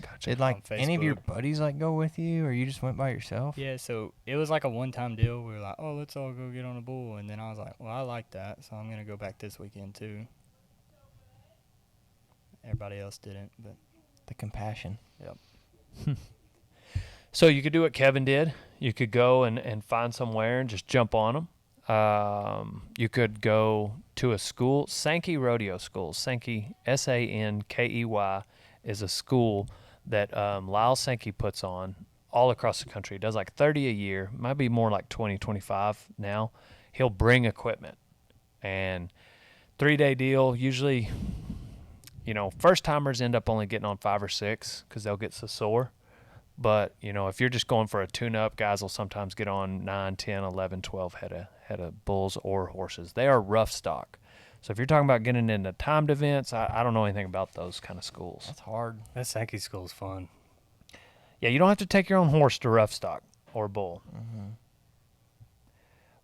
Gotcha. Did like on any of your Facebook. buddies like go with you, or you just went by yourself? Yeah, so it was like a one-time deal. We were like, oh, let's all go get on a bull. And then I was like, well, I like that, so I'm going to go back this weekend too. Everybody else didn't, but The compassion. So you could do what Kevin did. You could go and find somewhere and just jump on them. You could go to a school, Sankey Rodeo School. Sankey, Sankey, is a school that Lyle Sankey puts on all across the country. He does like 30 a year, might be more like 20, 25 now. He'll bring equipment. And 3-day deal, usually, first timers end up only getting on 5 or 6 because they'll get so sore. But, if you're just going for a tune-up, guys will sometimes get on 9, 10, 11, 12 head of bulls or horses. They are rough stock. So if you're talking about getting into timed events, I don't know anything about those kind of schools. That's hard. That Sankey school's fun. Yeah, you don't have to take your own horse to rough stock or bull. Mm-hmm.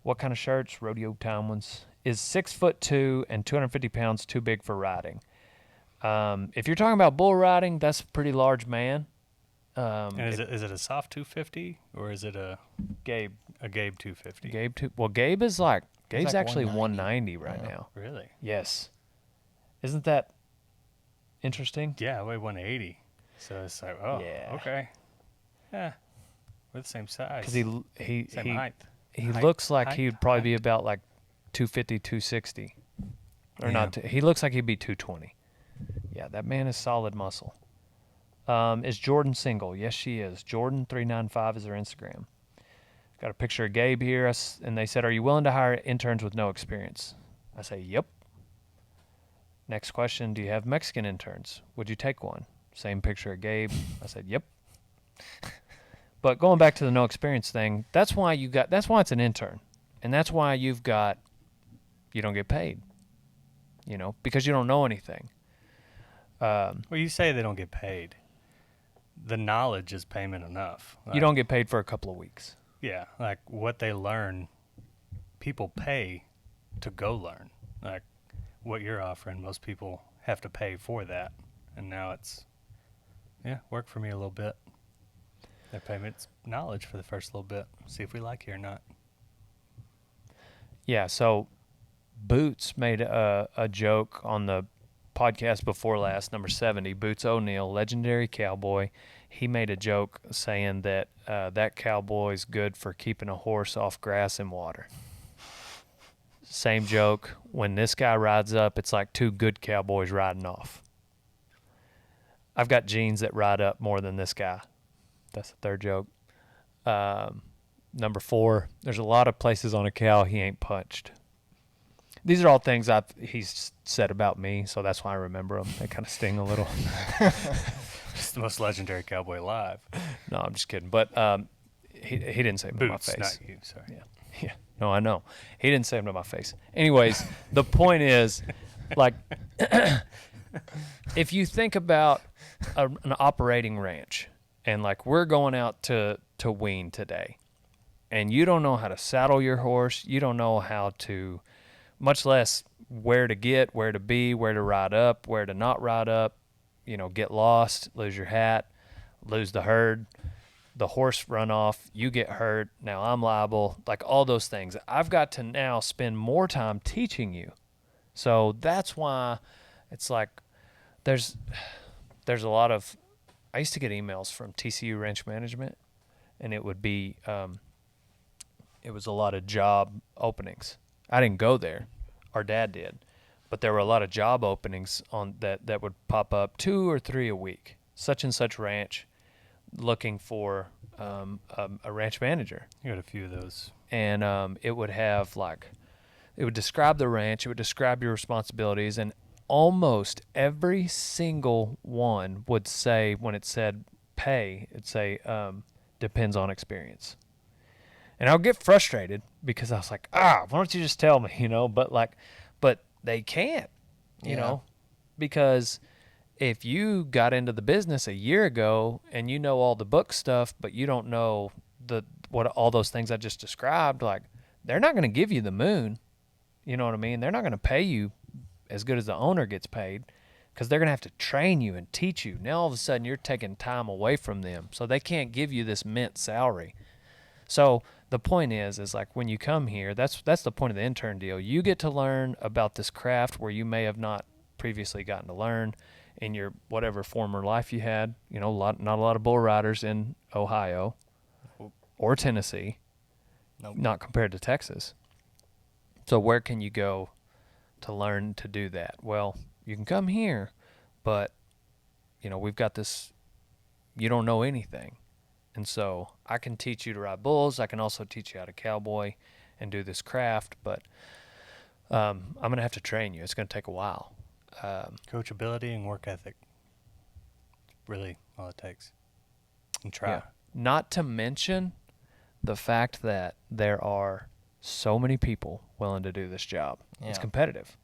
What kind of shirts? Rodeo time ones. Is 6'2" and 250 pounds too big for riding? If you're talking about bull riding, that's a pretty large man. And is it a soft 250 or is it a Gabe? Gabe 250? Gabe is like Gabe's like actually 190 190 right Yeah. now. Really? Yes. Isn't that interesting? Yeah, I weigh 180. So it's like, oh, Yeah. okay. Yeah, we're the same size. Because same height. he Height- looks like height- he would probably be height. about like 250, 260. Or Yeah. not. He looks like he'd be 220. Yeah, that man is solid muscle. Is Jordan single? Yes, she is. Jordan395 is her Instagram. Got a picture of Gabe here, and they said, "Are you willing to hire interns with no experience?" I say, "Yep." Next question, do you have Mexican interns? Would you take one? Same picture of Gabe. I said, yep. But going back to the no experience thing, that's why it's an intern. And that's why you don't get paid, because you don't know anything. Well, you say they don't get paid. The knowledge is payment enough. You don't get paid for a couple of weeks. Yeah, like what they learn, people pay to go learn. Like what you're offering, most people have to pay for that. And now it's, work for me a little bit. Their payment's knowledge for the first little bit. See if we like it or not. Yeah, so Boots made a joke on the podcast before last, number 70. Boots O'Neill, legendary cowboy. He made a joke saying that that cowboy's good for keeping a horse off grass and water. Same joke. When this guy rides up, it's like two good cowboys riding off. I've got genes that ride up more than this guy. That's the third joke. Number 4, there's a lot of places on a cow he ain't punched. These are all things he's said about me, so that's why I remember them. They kind of sting a little. It's the most legendary cowboy alive. No, I'm just kidding. But he didn't say them to my Boots, face. not you. Sorry. Yeah. No, I know. He didn't say them to my face. Anyways, the point is, like, if you think about an operating ranch, and like we're going out to wean today, and you don't know how to saddle your horse, you don't know how to, much less where to get, where to be, where to ride up, where to not ride up, get lost, lose your hat, lose the herd, the horse run off, you get hurt, now I'm liable, like all those things. I've got to now spend more time teaching you. So that's why it's like there's a lot of, I used to get emails from TCU Ranch Management, and it would be, it was a lot of job openings. I didn't go there. Our dad did. But there were a lot of job openings on that would pop up 2 or 3 a week. Such and such ranch looking for a ranch manager. You got a few of those. And it would have it would describe the ranch, it would describe your responsibilities, and almost every single one would say, when it said pay, it'd say depends on experience. And I'll get frustrated because I was like, why don't you just tell me, but they can't, because if you got into the business a year ago and you know all the book stuff, but you don't know what all those things I just described, like they're not going to give you the moon. You know what I mean? They're not going to pay you as good as the owner gets paid, because they're going to have to train you and teach you. Now all of a sudden you're taking time away from them, so they can't give you this mint salary. So the point is like when you come here, that's the point of the intern deal. You get to learn about this craft where you may have not previously gotten to learn in your whatever former life you had. Not a lot of bull riders in Ohio or Tennessee, Nope. Not compared to Texas. So where can you go to learn to do that? Well, you can come here, but we've got this, you don't know anything. And so I can teach you to ride bulls. I can also teach you how to cowboy and do this craft, but I'm going to have to train you. It's going to take a while. Coachability and work ethic. Really all it takes. And try. Yeah. Not to mention the fact that there are so many people willing to do this job. Yeah. It's competitive.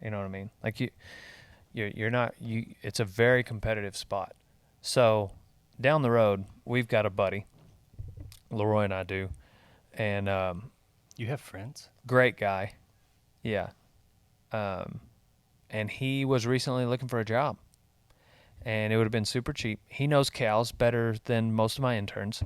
You know what I mean? Like it's a very competitive spot. So down the road, we've got a buddy, Leroy and I do, and You have friends? great guy, yeah. And he was recently looking for a job, and it would have been super cheap. He knows cows better than most of my interns.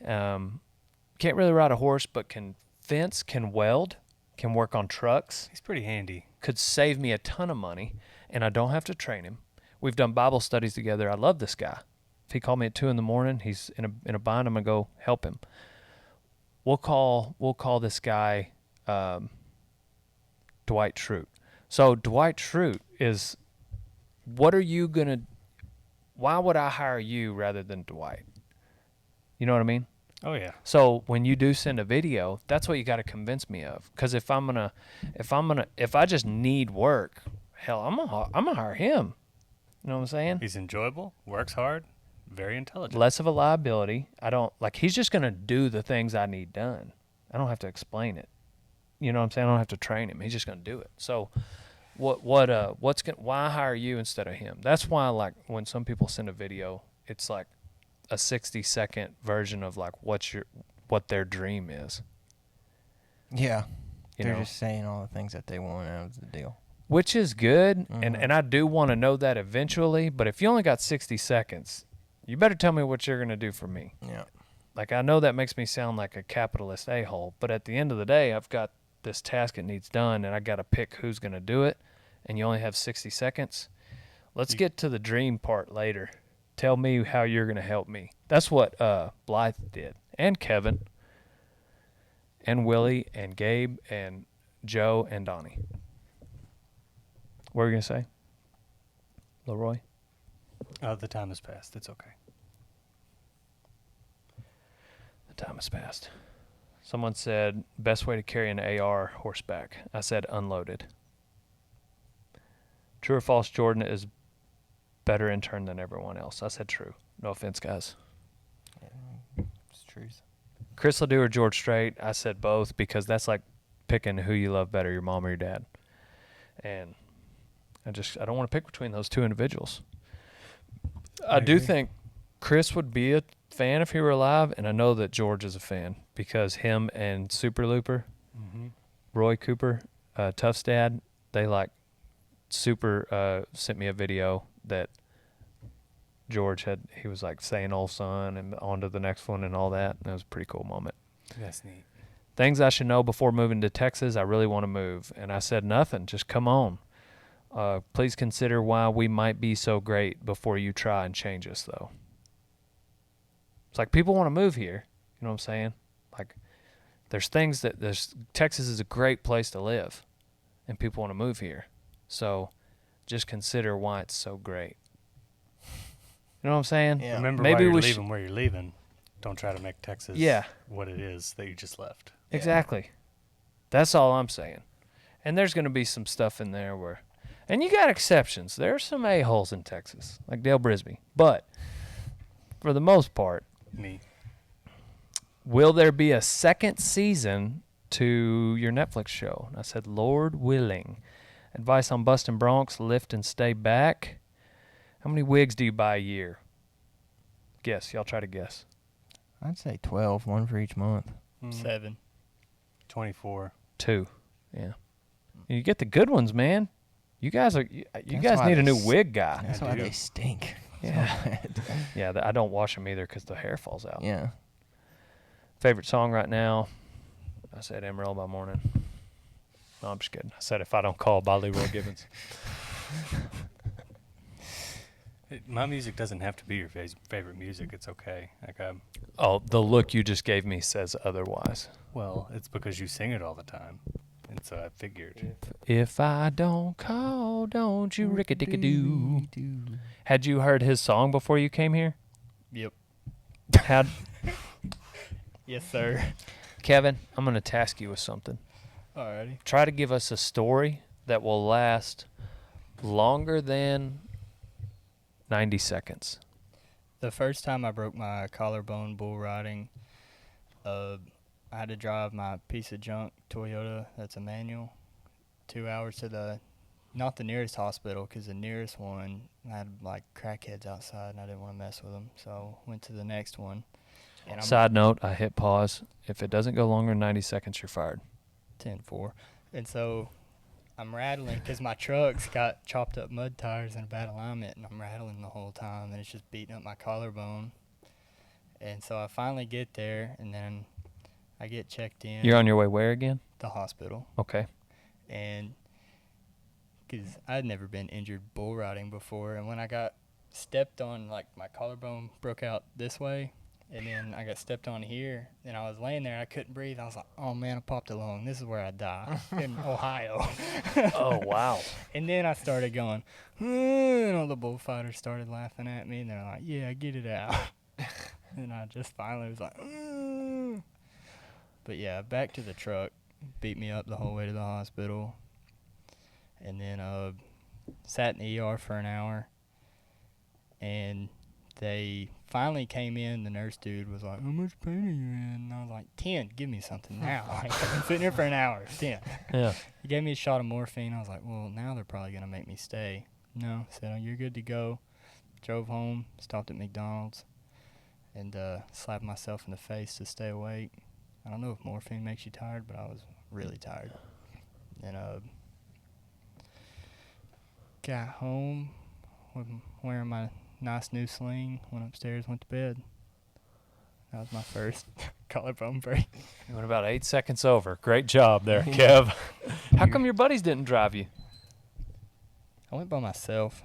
Can't really ride a horse, but can fence, can weld, can work on trucks. He's pretty handy. Could save me a ton of money, and I don't have to train him. We've done Bible studies together. I love this guy. If he called me at 2 a.m, he's in a bind, I'm gonna go help him. We'll call this guy Dwight Schrute. So Dwight Schrute is, why would I hire you rather than Dwight? You know what I mean? Oh yeah. So when you do send a video, that's what you got to convince me of. Because if I just need work, hell, I'm gonna hire him. You know what I'm saying? He's enjoyable, works hard, very intelligent. Less of a liability. I don't like. He's just gonna do the things I need done. I don't have to explain it. You know what I'm saying? I don't have to train him. He's just gonna do it. So, why hire you instead of him? That's why, like, when some people send a video, it's like a 60-second version of like what their dream is. Yeah. You They're know? just saying all the things that they want out of the deal. Which is good, Mhm. and I do want to know that eventually. But if you only got 60 seconds, you better tell me what you're gonna do for me. Yeah. Like, I know that makes me sound like a capitalist a-hole, but at the end of the day, I've got this task that needs done, and I got to pick who's going to do it, and you only have 60 seconds. Let's get to the dream part later. Tell me how you're going to help me. That's what Blythe did, and Kevin, and Willie, and Gabe, and Joe, and Donnie. What were you going to say, Leroy? The time has passed. It's okay. The time has passed. Someone said, best way to carry an AR horseback. I said, unloaded. True or false, Jordan is better intern than everyone else. I said true. No offense, guys. It's truth. Chris Ledoux or George Strait. I said both because that's like picking who you love better, your mom or your dad. And I don't want to pick between those two individuals. I do agree. think Chris would be a fan if he were alive, and I know that George is a fan because him and Super Looper, Mm-hmm. Roy Cooper, Tuff's dad, they like Super sent me a video that George he was like saying old son and on to the next one and all that. And it was a pretty cool moment. That's neat. Things I should know before moving to Texas. I really want to move. And I said nothing. Just come on. Please consider why we might be so great before you try and change us, though. It's like people want to move here. You know what I'm saying? Like Texas is a great place to live, and people want to move here. So just consider why it's so great. You know what I'm saying? Yeah. Remember Maybe why you're we leaving where you're leaving. Don't try to make Texas Yeah. what it is that you just left. Yeah. Exactly. That's all I'm saying. And there's going to be some stuff in there where, and you got exceptions. There are some a-holes in Texas, like Dale Brisby. But for the most part, Me. will there be a second season to your Netflix show? And I said, Lord willing. Advice on busting broncs, lift and stay back. How many wigs do you buy a year? Guess. Y'all try to guess. I'd say 12, one for each month. 7. 24. 2. Yeah. You get the good ones, man. You guys That's guys why need a they new wig guy. That's I why do. they stink. Yeah. Yeah, I don't wash them either because the hair falls out. Yeah. Favorite song right now? I said Amarillo by Morning. No, I'm just kidding. I said If I Don't Call by Leroy Gibbons. My music doesn't have to be your favorite music. It's okay. Oh, the look you just gave me says otherwise. Well, it's because you sing it all the time. And so I figured. If I don't call, don't you rick-a-dick-a-doo. Had you heard his song before you came here? Yep. Had Yes, sir. Kevin, I'm going to task you with something. Alrighty. Try to give us a story that will last longer than 90 seconds. The first time I broke my collarbone bull riding, I had to drive my piece of junk Toyota that's a manual 2 hours to not the nearest hospital, because the nearest one had like crackheads outside and I didn't want to mess with them. So went to the next one. And I'm Side note, I hit pause. If it doesn't go longer than 90 seconds, you're fired. 10-4. And so I'm rattling because my truck's got chopped up mud tires and a bad alignment, and I'm rattling the whole time, and it's just beating up my collarbone. And so I finally get there, and then I get checked in. You're on your way where again? the hospital. Okay. And because I'd never been injured bull riding before, and when I got stepped on, like my collarbone broke out this way, and then I got stepped on here, and I was laying there, I couldn't breathe. I was like, oh man, I popped a lung. This is where I die, in Ohio. Oh, wow. And then I started going, and all the bullfighters started laughing at me, and they're like, yeah, get it out. And I just finally was like, But yeah, back to the truck, beat me up the whole way to the hospital. And then sat in the ER for an hour, and they finally came in. The nurse dude was like, "How much pain are you in?" And I was like, 10. Give me something now. Like, I've been sitting here for an hour. 10. Yeah. He gave me a shot of morphine. I was like, well, now they're probably going to make me stay. No, said, oh, you're good to go. Drove home, stopped at McDonald's, and slapped myself in the face to stay awake. I don't know if morphine makes you tired, but I was really tired. And got home, wearing my nice new sling, went upstairs, went to bed. That was my first collarbone break. You went about 8 seconds over. Great job there, Kev. How come your buddies didn't drive you? I went by myself.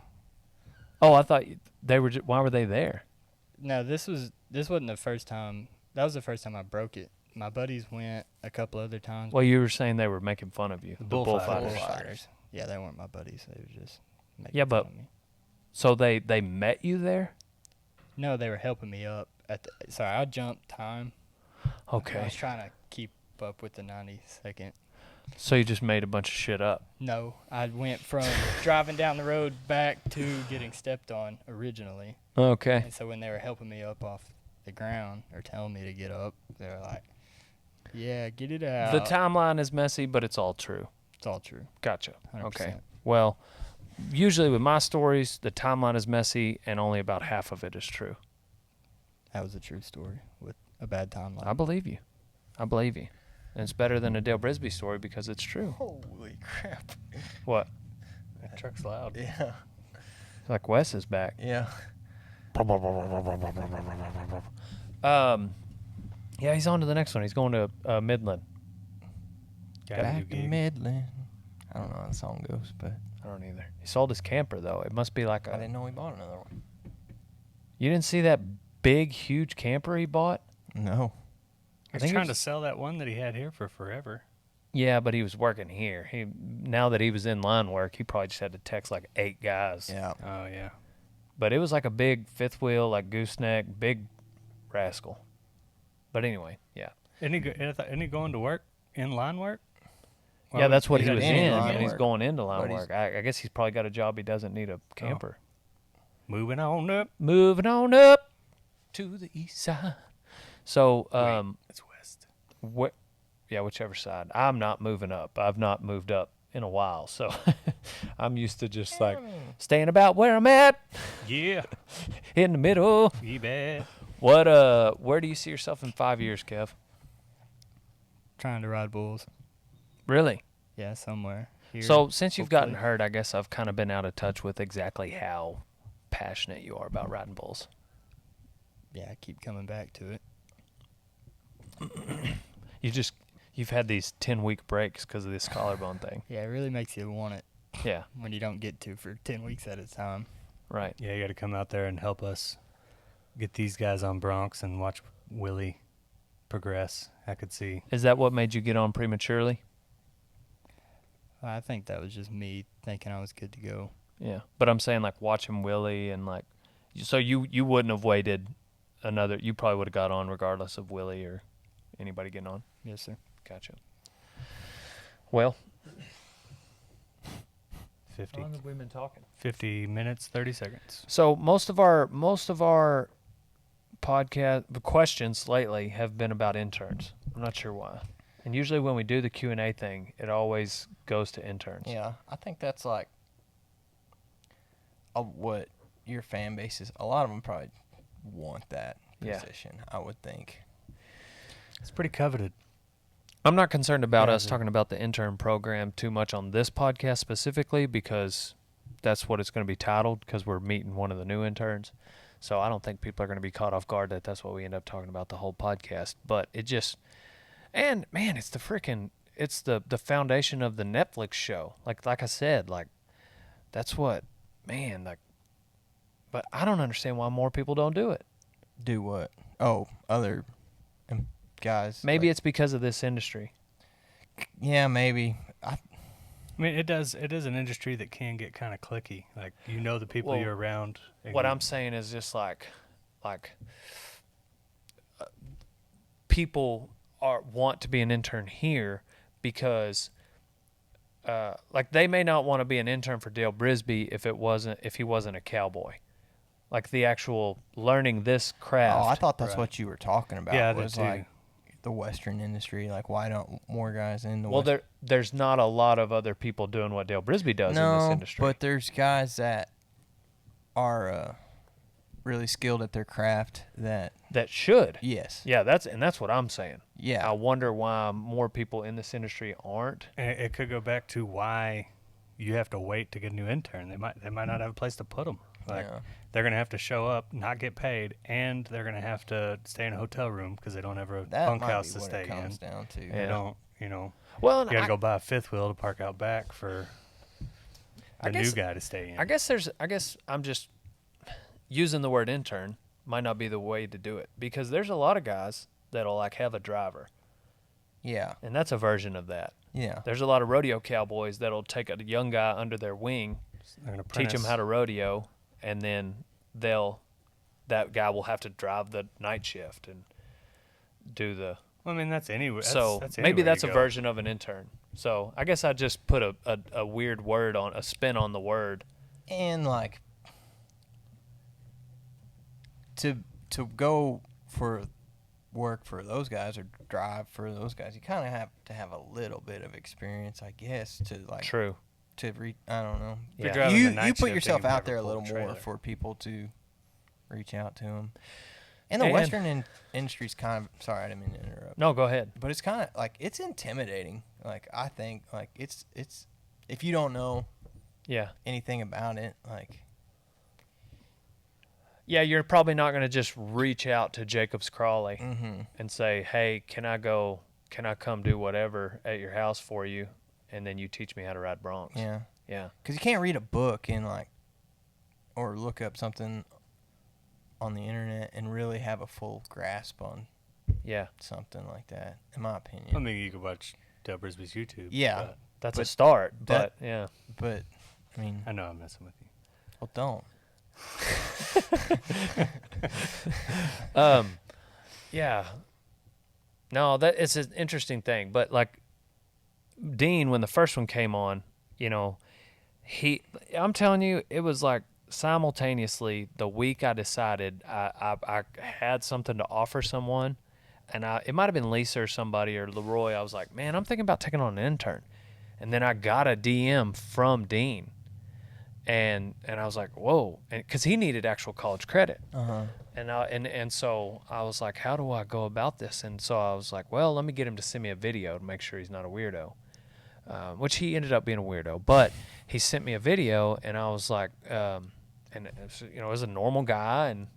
Oh, I thought they were. Why were they there? No, this wasn't the first time. That was the first time I broke it. My buddies went a couple other times. Well, you were saying they were making fun of you. The bullfighters. Bullfighters. Yeah, they weren't my buddies. They were just making Yeah, fun but of me. so they met you there? No, they were helping me up. Sorry, I jumped time. I Okay. was trying to keep up with the 90-second. So you just made a bunch of shit up. No, I went from driving down the road back to getting stepped on originally. Okay. And so when they were helping me up off the ground or telling me to get up, they were like, yeah, get it out. The timeline is messy, but it's all true. It's all true. Gotcha. 100%. Okay. Well, usually with my stories, the timeline is messy and only about half of it is true. That was a true story with a bad timeline. I believe you. I believe you. And it's better than a Dale Brisby story because it's true. Holy crap. What? That truck's loud. Yeah. It's like Wes is back. Yeah. Yeah, he's on to the next one. He's going to Midland. Got a new Back in gig. Midland. I don't know how the song goes, but I don't either. He sold his camper though. It must be like I a. didn't know he bought another one. You didn't see that big, huge camper he bought? No. I He's think it trying was- to sell that one that he had here for forever. Yeah, but he was working here. Now that he was in line work, he probably just had to text like 8 guys. Yeah. Oh, yeah. But it was like a big fifth wheel, like gooseneck, big rascal. But anyway, yeah. Isn't he going to work, in line work? Yeah, that's what he's he was in in, line and he's work. going into line But he's- work. I guess he's probably got a job he doesn't need a camper. Moving on up. Moving on up to the east side. So, Wait, it's west. yeah, whichever side. I'm not moving up. I've not moved up in a while, so I'm used to just like staying about where I'm at, Yeah. in the middle. You bet. Where do you see yourself in 5 years, Kev? Trying to ride bulls. Really? Yeah, somewhere. Here, So since you've gotten hopefully. hurt, I guess I've kind of been out of touch with exactly how passionate you are about riding bulls. Yeah, I keep coming back to it. You've had these 10-week breaks because of this collarbone thing. Yeah, it really makes you want it Yeah, when you don't get to for 10 weeks at a time. right. Yeah, you got to come out there and help us get these guys on Bronx and watch Willie progress. I could see. Is that what made you get on prematurely? I think that was just me thinking I was good to go. Yeah, but I'm saying like watching Willie and like, so you wouldn't have waited another. You probably would have got on regardless of Willie or anybody getting on. Yes, sir. Gotcha. Well, 50, how long have we been talking? 50 minutes, 30 seconds. So most of our podcast questions lately have been about interns. I'm not sure why. And usually when we do the Q&A thing, it always goes to interns. Yeah. I think that's like what your fan base is. A lot of them probably want that Yeah. position, I would think. It's pretty coveted. I'm not concerned about Yeah, us talking about the intern program too much on this podcast specifically because that's what it's going to be titled because we're meeting one of the new interns. So I don't think people are going to be caught off guard that that's what we end up talking about the whole podcast. But it just, and man, it's the foundation of the Netflix show. Like I said, like that's what, man, like, but I don't understand why more people don't do it. Do what? Oh, other guys. Maybe like, it's because of this industry. Yeah, maybe. I mean, it is an industry that can get kind of cliquey. Like, you know the people Well, you're around. and What you- I'm saying is just like people want to be an intern here because like they may not want to be an intern for Dale Brisby if he wasn't a cowboy. Like the actual learning this craft. Oh, I thought that's Right. what you were talking about. Yeah, I did was too. like the Western industry. Like, why don't more guys in the Well, West- there's not a lot of other people doing what Dale Brisby does in this industry. but there's guys that are really skilled at their craft. That should. yes, Yeah, that's what I'm saying. yeah, I wonder why more people in this industry aren't. And it could go back to why you have to wait to get a new intern. They might not have a place to put them. Like yeah. they're gonna have to show up, not get paid, and they're gonna have to stay in a hotel room because they don't have a That might bunkhouse be to what stay it comes in. down to. Yeah. They don't, you know, Well, you got to go buy a fifth wheel to park out back for the new guy to stay in. I guess I'm just using the word intern might not be the way to do it, because there's a lot of guys that'll like have a driver, Yeah, and that's a version of that. yeah, There's a lot of rodeo cowboys that'll take a young guy under their wing, They're gonna teach him how to rodeo, and then that guy will have to drive the night shift and do the. Well, I mean, that's anywhere. So that's maybe anywhere that's you a go. version of an intern. So I guess I just put a weird word on a spin on the word. and like to go for work for those guys or drive for those guys, you kind of have to have a little bit of experience, I guess, to like True. to I don't know. If you're Yeah. driving the You night you shift, put then yourself you out never there a pull little more trailer. for people to reach out to them. And the And- Western industry's kind of sorry, I didn't mean to interrupt. No, go ahead. But it's kind of like it's intimidating. Like I think like it's if you don't know Yeah. anything about it, like Yeah, you're probably not going to just reach out to Jacobs Crawley mm-hmm. and say, "Hey, can I come do whatever at your house for you, and then you teach me how to ride broncs?" Yeah. Yeah. Because you can't read a book and like, or look up something on the internet and really have a full grasp on Yeah. something like that, in my opinion. I mean, you could watch Dale Brisby's YouTube. Yeah. That's a But start, that- but yeah. But I mean, I know I'm messing with you. well, don't. Yeah. No, that it's an interesting thing, but like Dean, when the first one came on, you know, I'm telling you, it was like simultaneously the week I decided I had something to offer someone, and it might have been Lisa or somebody or Leroy. I was like, man, I'm thinking about taking on an intern, and then I got a DM from Dean, and I was like, whoa, because he needed actual college credit. And so I was like, how do I go about this? And so I was like, well, let me get him to send me a video to make sure he's not a weirdo, which he ended up being a weirdo. But he sent me a video, and I was like, and it was, it was a normal guy, and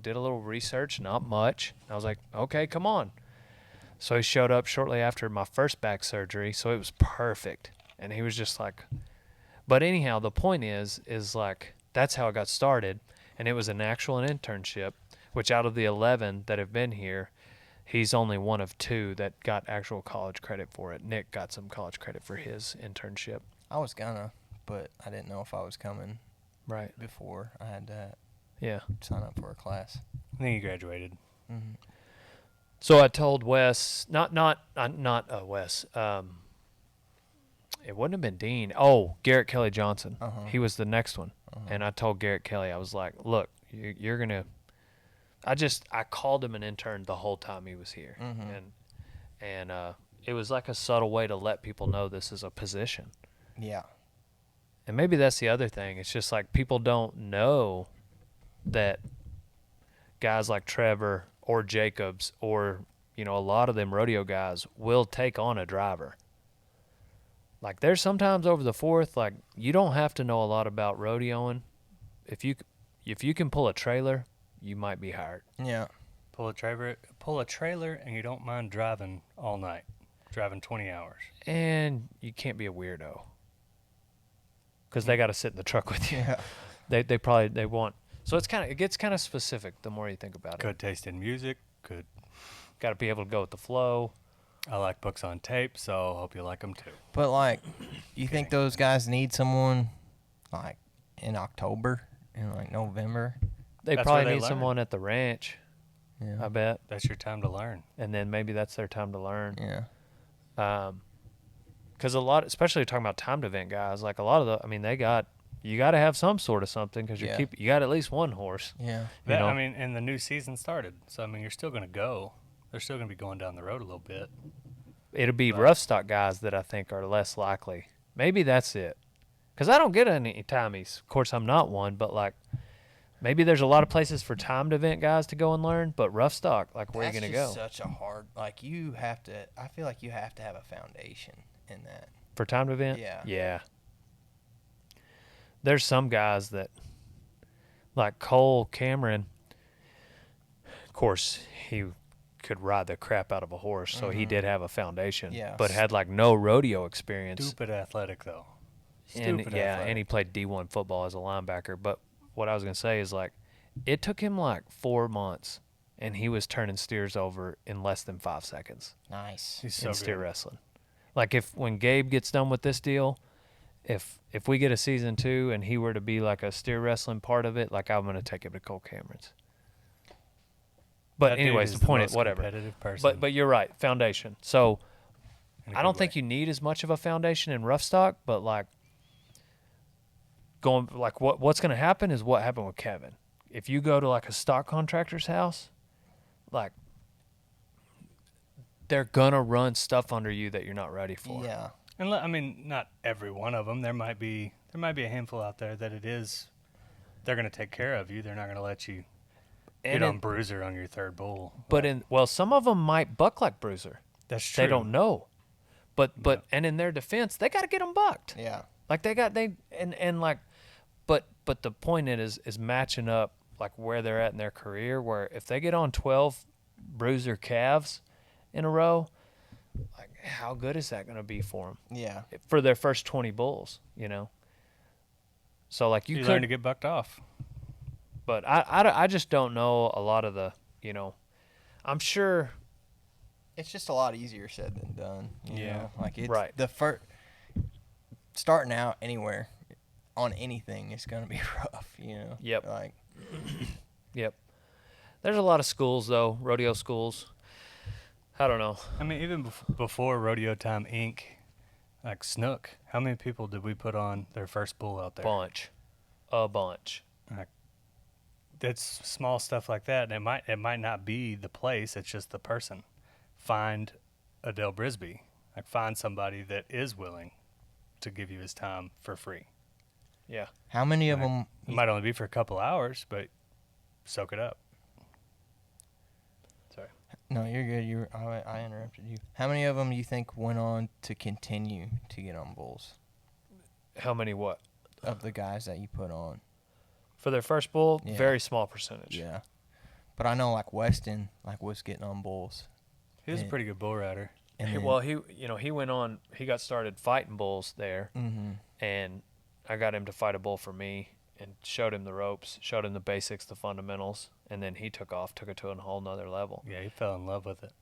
did a little research, not much. I was like, okay, come on. So he showed up shortly after my first back surgery, so it was perfect. And he was just like, but anyhow, the point is like that's how it got started, and it was an actual internship. Which out of the 11 that have been here, he's only one of 2 that got actual college credit for it. Nick got some college credit for his internship. I was gonna, but I didn't know if I was coming Right. before I had to Yeah. sign up for a class. I think he graduated. Mm-hmm. So I told Wes, not Wes. It wouldn't have been Dean. Oh, Garrett Kelly Johnson. Uh-huh. He was the next one. Uh-huh. And I told Garrett Kelly, I was like, look, you're gonna. I called him an intern the whole time he was here, Mhm. and it was like a subtle way to let people know this is a position. Yeah. And maybe that's the other thing. It's just like people don't know that guys like Trevor or Jacobs or a lot of them rodeo guys will take on a driver. Like there's sometimes over the 4th, like you don't have to know a lot about rodeoing. If you can pull a trailer, you might be hired. Yeah. Pull a trailer, and you don't mind driving all night, driving 20 hours. And you can't be a weirdo because they got to sit in the truck with you. Yeah. They want. So it gets kind of specific the more you think about it. Good taste in music. Good. Got to be able to go with the flow. I like books on tape, so I hope you like them too. But like, you think those guys need someone like in October, in like November? They That's probably where they need learn. someone at the ranch, Yeah. I bet, That's your time to learn. and then maybe that's their time to learn. Yeah. because a lot, especially talking about timed event guys, like a lot of the, I mean, you got to have some sort of something because Yeah. you got at least one horse. Yeah. You know? I mean, and the new season started, so I mean, you're still going to go. They're still going to be going down the road a little bit. It'll be But- rough stock guys that I think are less likely. Maybe that's it. Because I don't get any timies. Of course, I'm not one, but like maybe there's a lot of places for timed event guys to go and learn, but rough stock, like where are you going to go? Such a hard, like you have to, I feel like you have to have a foundation in that. For timed event? Yeah. Yeah. There's some guys that, like Cole Cameron, of course, he could ride the crap out of a horse, so he did have a foundation, Yeah. but had like no rodeo experience. Stupid athletic, though. And Stupid yeah, athletic. and he played D1 football as a linebacker. But what I was gonna say is like, it took him like 4 months, and he was turning steers over in less than 5 seconds Nice. He's so in good. steer wrestling. Like when Gabe gets done with this deal, if we get a season 2 and he were to be like a steer wrestling part of it, like I'm gonna take him to Cole Cameron's. But That dude anyways, is the point most is whatever. competitive person But you're right, foundation. So in a I don't good think way. you need as much of a foundation in rough stock, but like going like what's going to happen is what happened with Kevin. If you go to like a stock contractor's house, like they're gonna run stuff under you that you're not ready for. Yeah. And I mean, not every one of them. There might be a handful out there that it is. They're going to take care of you. They're not going to let you And get on in- bruiser on your third bull. but some of them might buck like Bruiser. That's true. They don't know. But and in their defense, they got to get them bucked. Yeah. Like and like, but the point is matching up like where they're at in their career. Where if they get on 12 Bruiser calves in a row, like how good is that going to be for them Yeah. for their first 20 bulls? You know. So like you learn to could, get bucked off. but I just don't know a lot of the, you know. I'm sure. It's just a lot easier said than done. You Yeah. know? Like it's Right. the first starting out anywhere on anything is going to be rough, you know. Yep. Like Yep. There's a lot of schools though, rodeo schools. I don't know. I mean, even before Rodeo Time Inc., like Snook, how many people did we put on their first bull out there? A bunch. It's small stuff like that. And it might not be the place. It's just the person. Find Adele Brisby. Like find somebody that is willing to give you his time for free. Yeah. how many of Right. them It might only be for a couple hours, but soak it up. Sorry. No, you're good. I interrupted you. How many of them you think went on to continue to get on bulls How many what? of the guys that you put on? For their first bull, Yeah. very small percentage. Yeah. But I know like Weston was getting on bulls. He was a Yeah. pretty good bull rider. And He- then, well, he got started fighting bulls there, mm-hmm. and I got him to fight a bull for me and showed him the ropes, showed him the basics, the fundamentals, and then he took it to a whole nother level. Yeah, he fell in love with it.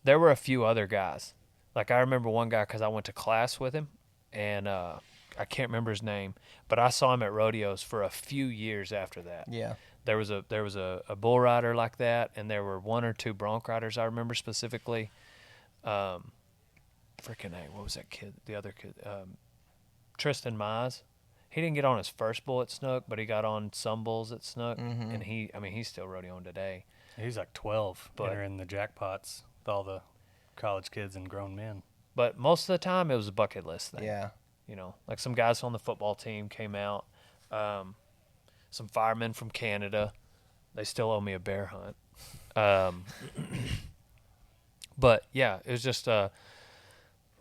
There were a few other guys. Like I remember one guy because I went to class with him, and I can't remember his name, but I saw him at rodeos for a few years after that. Yeah. There was a bull rider like that, and there were one or two bronc riders I remember specifically. Freaking A, what was that kid? The other kid, Tristan Mize. He didn't get on his first bull at Snook, but he got on some bulls at Snook, Mhm. and he's still rodeoing today. He's like 12, But- entering the jackpots with all the college kids and grown men. But most of the time, it was a bucket list thing. Yeah. You know, like some guys on the football team came out, some firemen from Canada. They still owe me a bear hunt. But yeah, it was just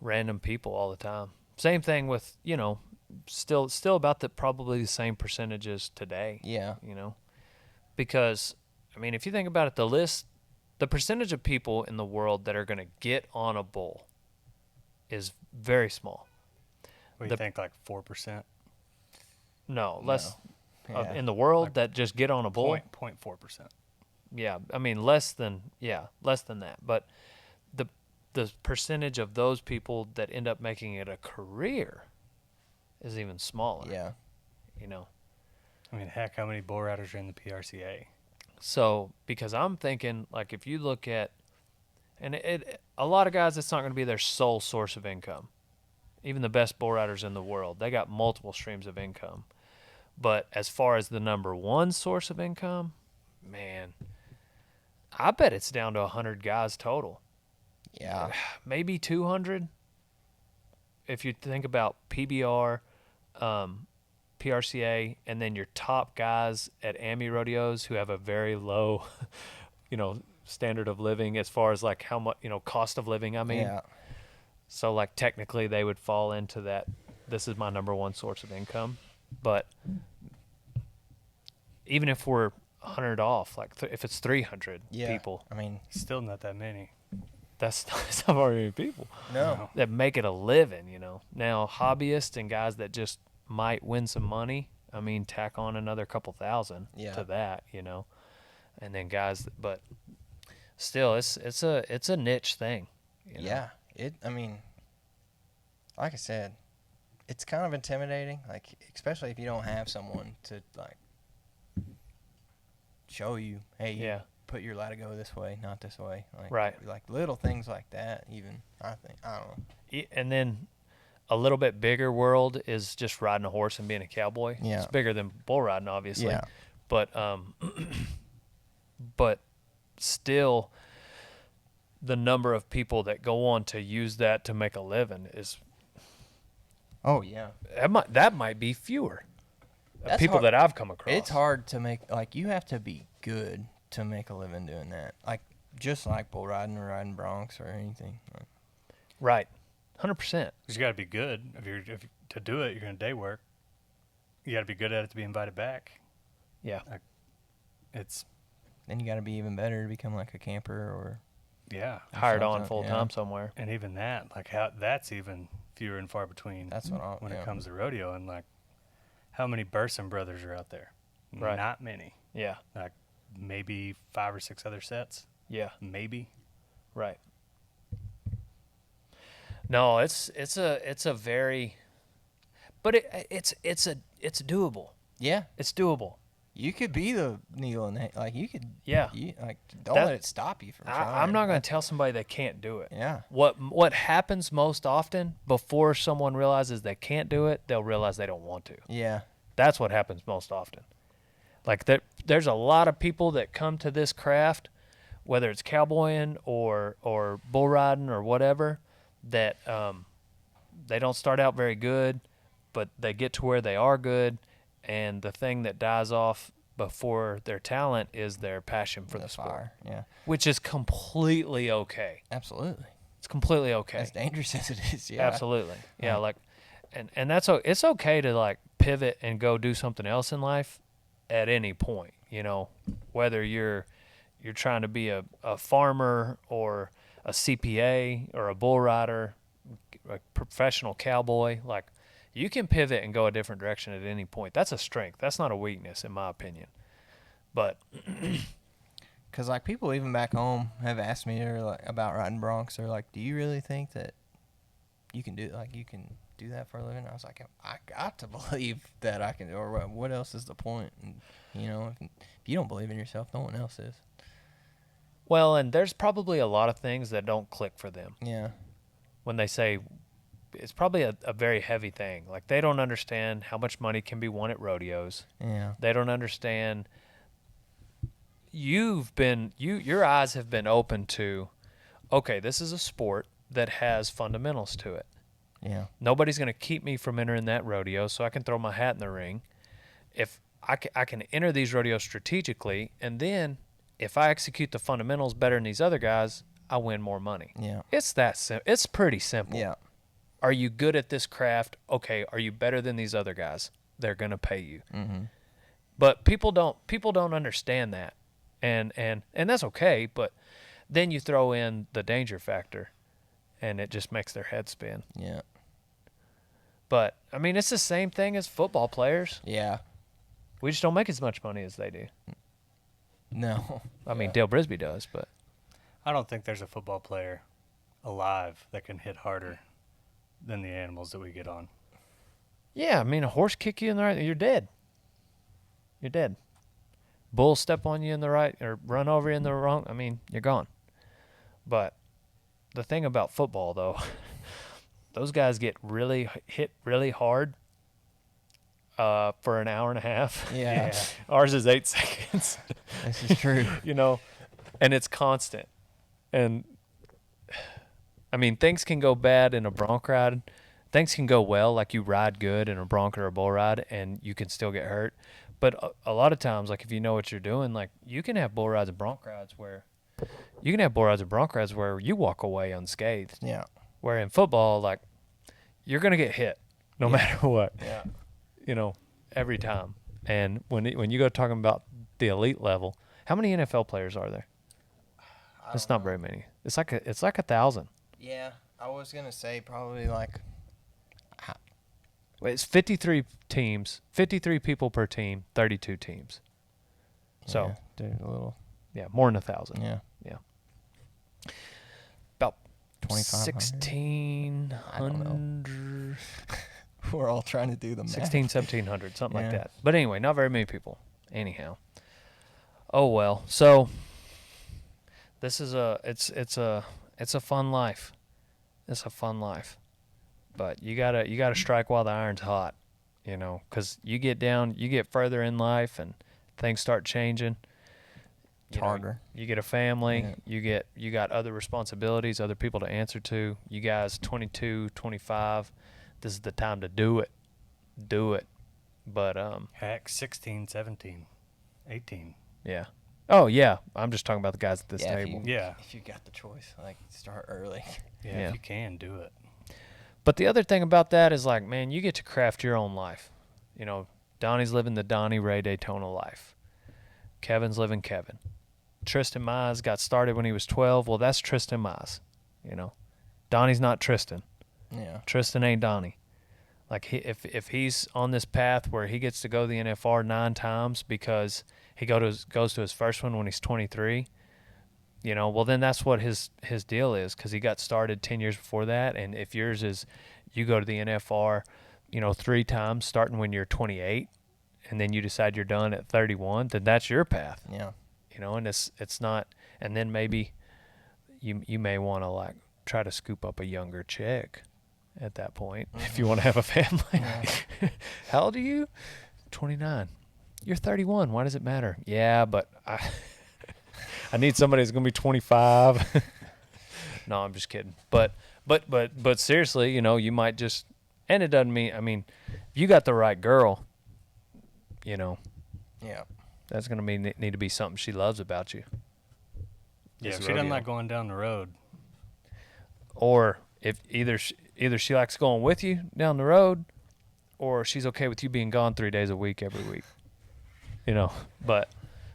random people all the time. Same thing with, you know, still about probably the same percentages today. Yeah. You know, because I mean, if you think about it, the percentage of people in the world that are going to get on a bull is very small. What do The- you think, like 4%? No, less Yeah. in the world that just get on a bull. 0.4%. Yeah, I mean less than that. But the percentage of those people that end up making it a career is even smaller. Yeah. You know. I mean, heck, how many bull riders are in the PRCA? So because I'm thinking like if you look at, and a lot of guys, it's not going to be their sole source of income. even the best bull riders in the world, they got multiple streams of income. But as far as the number one source of income, man, I bet it's down to 100 guys total. Yeah. Maybe 200. If you think about PBR, PRCA, and then your top guys at AMI rodeos who have a very low, standard of living as far as like how much, cost of living, I mean. Yeah. So like technically they would fall into that. This is my number one source of income. But even if we're 100 off, like if it's 300 Yeah. people, I mean, Still not that many. that's not very many people no. that make it a living, Now, hobbyists and guys that just might win some money, I mean, tack on another couple thousand Yeah. to that, And then guys, but still, it's a niche thing. Yeah. I mean, like I said, it's kind of intimidating, like, especially if you don't have someone to, like, show you, hey, Yeah. put your latigo this way, not this way. Like, Right. Like little things like that, even, I think. I don't know. And then a little bit bigger world is just riding a horse and being a cowboy. Yeah. It's bigger than bull riding, obviously. Yeah. But but still, the number of people that go on to use that to make a living is Oh, yeah. that might be fewer That's people hard. that I've come across. It's hard to make, like, you have to be good to make a living doing that. Like, just like bull riding or riding broncs or anything. Like, Right, 100%. Because you got to be good. If to do it, you're going to day work. You got to be good at it to be invited back. Yeah, It's then you got to be even better to become like a camper or yeah, hired on something, full yeah. time somewhere. and even that, like how that's even fewer and far between. that's what I'll, when yeah. it comes to rodeo, and like how many Burson brothers are out there? Right. Not many. Yeah, Like maybe 5 or 6 other sets. yeah, Maybe. right. No, it's a very, but it's doable. Yeah, It's doable. you could be the needle in the like you could Yeah. like don't That- let it stop you from trying. I'm not going to tell somebody they can't do it. Yeah. What happens most often before someone realizes they can't do it, they'll realize they don't want to. Yeah. That's what happens most often. Like there's a lot of people that come to this craft, whether it's cowboying or bull riding or whatever, that they don't start out very good, but they get to where they are good, and the thing that dies off before their talent is their passion for the sport, fire. Yeah. which is completely okay. Absolutely. It's completely okay. As dangerous as it is. Yeah. Absolutely. Yeah, Right. like and it's okay to like pivot and go do something else in life at any point, whether you're trying to be a farmer or a CPA or a bull rider, a professional cowboy, like you can pivot and go a different direction at any point. That's a strength. That's not a weakness in my opinion. But Because, like, people even back home have asked me about riding broncs. They're like, do you really think that you can do that for a living? I was like, I got to believe that I can, or what else is the point? And, if you don't believe in yourself, no one else is. well, and there's probably a lot of things that don't click for them Yeah. when they say it's probably a very heavy thing. Like they don't understand how much money can be won at rodeos. Yeah. They don't understand. Your eyes have been open to, okay, this is a sport that has fundamentals to it. Yeah. Nobody's going to keep me from entering that rodeo, so I can throw my hat in the ring. If I can enter these rodeos strategically, and then if I execute the fundamentals better than these other guys, I win more money. Yeah. It's that it's pretty simple. Yeah. Are you good at this craft? Okay, are you better than these other guys? They're going to pay you. Mm-hmm. But people don't understand that. And that's okay, but then you throw in the danger factor and it just makes their head spin. Yeah. But I mean, it's the same thing as football players. Yeah. We just don't make as much money as they do. No. I mean, Yeah. Dale Brisby does, but I don't think there's a football player alive that can hit harder than the animals that we get on. yeah, I mean, a horse kick you in the right, you're dead. You're dead. Bull step on you in the right or run over you in the wrong, I mean, you're gone. But the thing about football, though, those guys get hit really hard for an hour and a half. Yeah. Ours is 8 seconds. This is true. And it's constant. And I mean, things can go bad in a bronc ride. Things can go well, like you ride good in a bronc or a bull ride, and you can still get hurt. But a lot of times, like if you know what you're doing, like you can have bull rides and bronc rides where you walk away unscathed. Yeah. Where in football, like you're gonna get hit no matter what. Yeah. Every time. And when you go talking about the elite level, how many NFL players are there? It's not very many. It's like 1,000. Yeah. I was gonna say probably like. It's 53 teams, 53 people per team, 32 teams. So, Yeah, dude, a little. yeah, more than 1,000. Yeah. About 2,500? I don't 1,600, We're all trying to do the math. 1,700, something like Yeah. that. But anyway, not very many people. Anyhow. Oh well. So this is it's a fun life. It's a fun life. But you gotta strike while the iron's hot, because you get further in life and things start changing. It's harder. You get a family. Yeah. You got other responsibilities, other people to answer to. You guys, 22, 25, this is the time to do it. Do it. But Heck, 16, 17, 18. yeah. Oh yeah. I'm just talking about the guys at this Yeah, table. If you got the choice, like start early. Yeah, if you can, do it. But the other thing about that is like, man, you get to craft your own life. Donnie's living the Donnie Ray Daytona life. Kevin's living Kevin. Tristan Mize got started when he was 12. Well, that's Tristan Mize. Donnie's not Tristan. Yeah. Tristan ain't Donnie. Like if he's on this path where he gets to go to the NFR 9 times because he goes to his first one when he's 23, well then that's what his deal is, because he got started 10 years before that. And if yours is you go to the NFR, 3 times starting when you're 28, and then you decide you're done at 31, then that's your path. Yeah. And it's not. And then maybe you may want to like try to scoop up a younger chick at that point if you want to have a family. Yeah. How old are you? 29. You're 31. Why does it matter? Yeah, but I need somebody who's gonna be 25. No, I'm just kidding. But seriously, you might just, and it doesn't mean. I mean, if you got the right girl, Yeah. that's gonna need to be something she loves about you. Yeah, It's if she doesn't rodeo. like going down the road. Or if either she likes going with you down the road, or she's okay with you being gone 3 days a week every week. But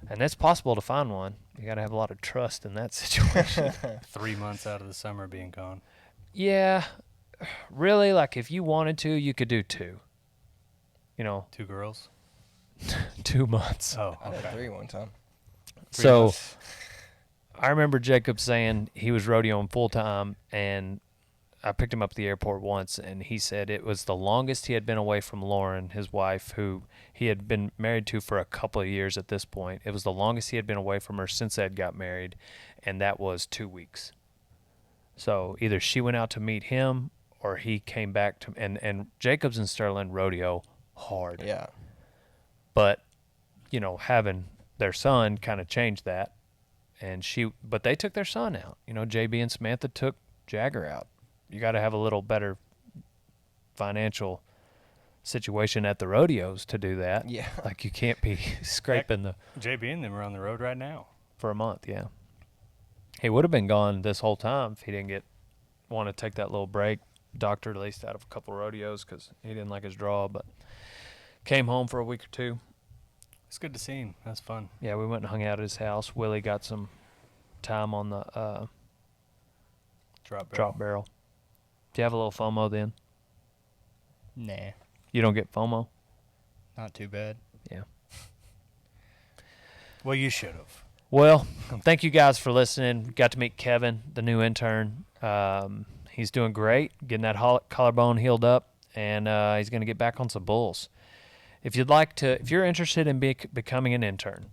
and it's possible to find one. You got to have a lot of trust in that situation. 3 months out of the summer being gone. Yeah, really. Like if you wanted to, you could do 2. 2 girls. 2 months. Oh, I had okay. 3 one time. So I remember Jacob saying he was rodeoing full time, and I picked him up at the airport once, and he said it was the longest he had been away from Lauren, his wife, who he had been married to for a couple of years at this point. It was the longest he had been away from her since they had got married, and that was 2 weeks. So either she went out to meet him, or he came back to, and Jacobs and Sterling rodeo hard. Yeah. But, having their son kind of changed that. But they took their son out. JB and Samantha took Jagger out. You got to have a little better financial situation at the rodeos to do that. Yeah. Like you can't be scraping JB and them are on the road right now. for a month. Yeah. He would have been gone this whole time if he didn't want to take that little break. Doctor released out of a couple of rodeos because he didn't like his draw, but came home for a week or 2. It's good to see him. That's fun. Yeah, we went and hung out at his house. Willie got some time on the drop barrel. Do you have a little FOMO then? Nah, You don't get FOMO? not too bad. Yeah. Well, you should have. Well, thank you guys for listening. Got to meet Kevin, the new intern. He's doing great, getting that collarbone healed up, and he's going to get back on some bulls. If you're interested in becoming an intern,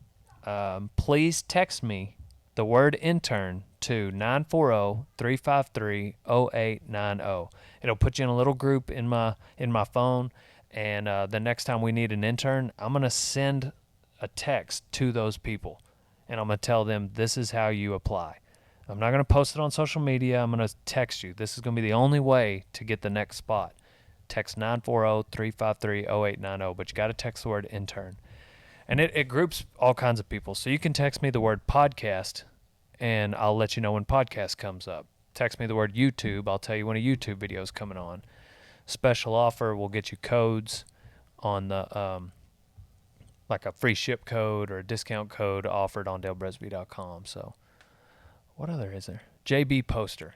please text me the word intern to 940-353-0890. It'll put you in a little group in my phone, and the next time we need an intern, I'm going to send a text to those people, and I'm going to tell them this is how you apply. I'm not going to post it on social media. I'm going to text you. This is going to be the only way to get the next spot. Text 940-353-0890, but you got to text the word intern. And it groups all kinds of people. So you can text me the word podcast, and I'll let you know when podcast comes up. Text me the word YouTube. I'll tell you when a YouTube video is coming on. Special offer will get you codes on the like a free ship code or a discount code offered on dalebrisby.com. So what other is there? JB poster.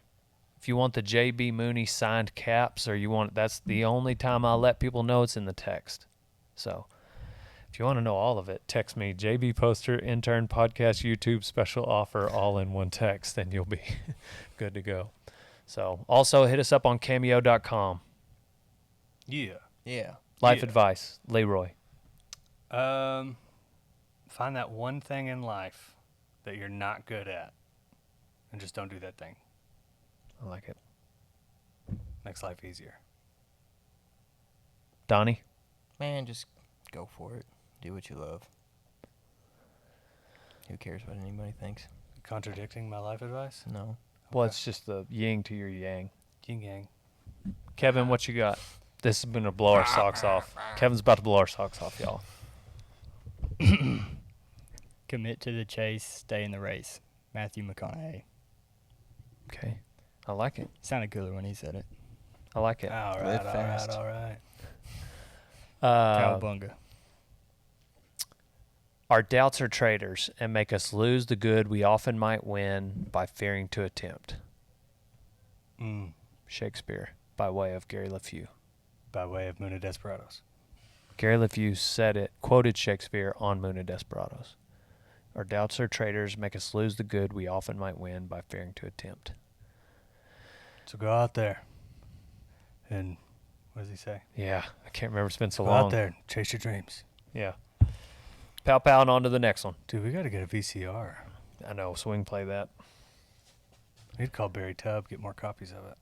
If you want the JB Mooney signed caps, or you want, that's the only time I'll let people know it's in the text. So if you want to know all of it, text me JB poster, intern, podcast, YouTube, special offer, all in one text, and you'll be good to go. So also hit us up on cameo.com. Yeah. Yeah. Life advice, Leroy. Find that one thing in life that you're not good at, and just don't do that thing. I like it. Makes life easier. Donnie? Man, just go for it. Do what you love. Who cares what anybody thinks? Contradicting my life advice? No. Well, it's just the yin to your yang. Yin yang. Kevin, what you got? This is going to blow our socks off. Kevin's about to blow our socks off, y'all. Commit to the chase, stay in the race. Matthew McConaughey. Okay. I like it. Sounded cooler when he said it. I like it. All Live right, all fast. right, all right. Cowabunga. Our doubts are traitors and make us lose the good we often might win by fearing to attempt. Shakespeare, by way of Gary LeFew. By way of Moon of Desperados. Gary LeFew said it, quoted Shakespeare on Moon of Desperados. Our doubts are traitors, make us lose the good we often might win by fearing to attempt. So go out there and, what does he say? Yeah, I can't remember. It's been so Go long. out there and chase your dreams. Yeah. Pow pow and on to the next one. Dude, we got to get a VCR. I know, so we can play that. We'd call Barry Tubb, get more copies of it.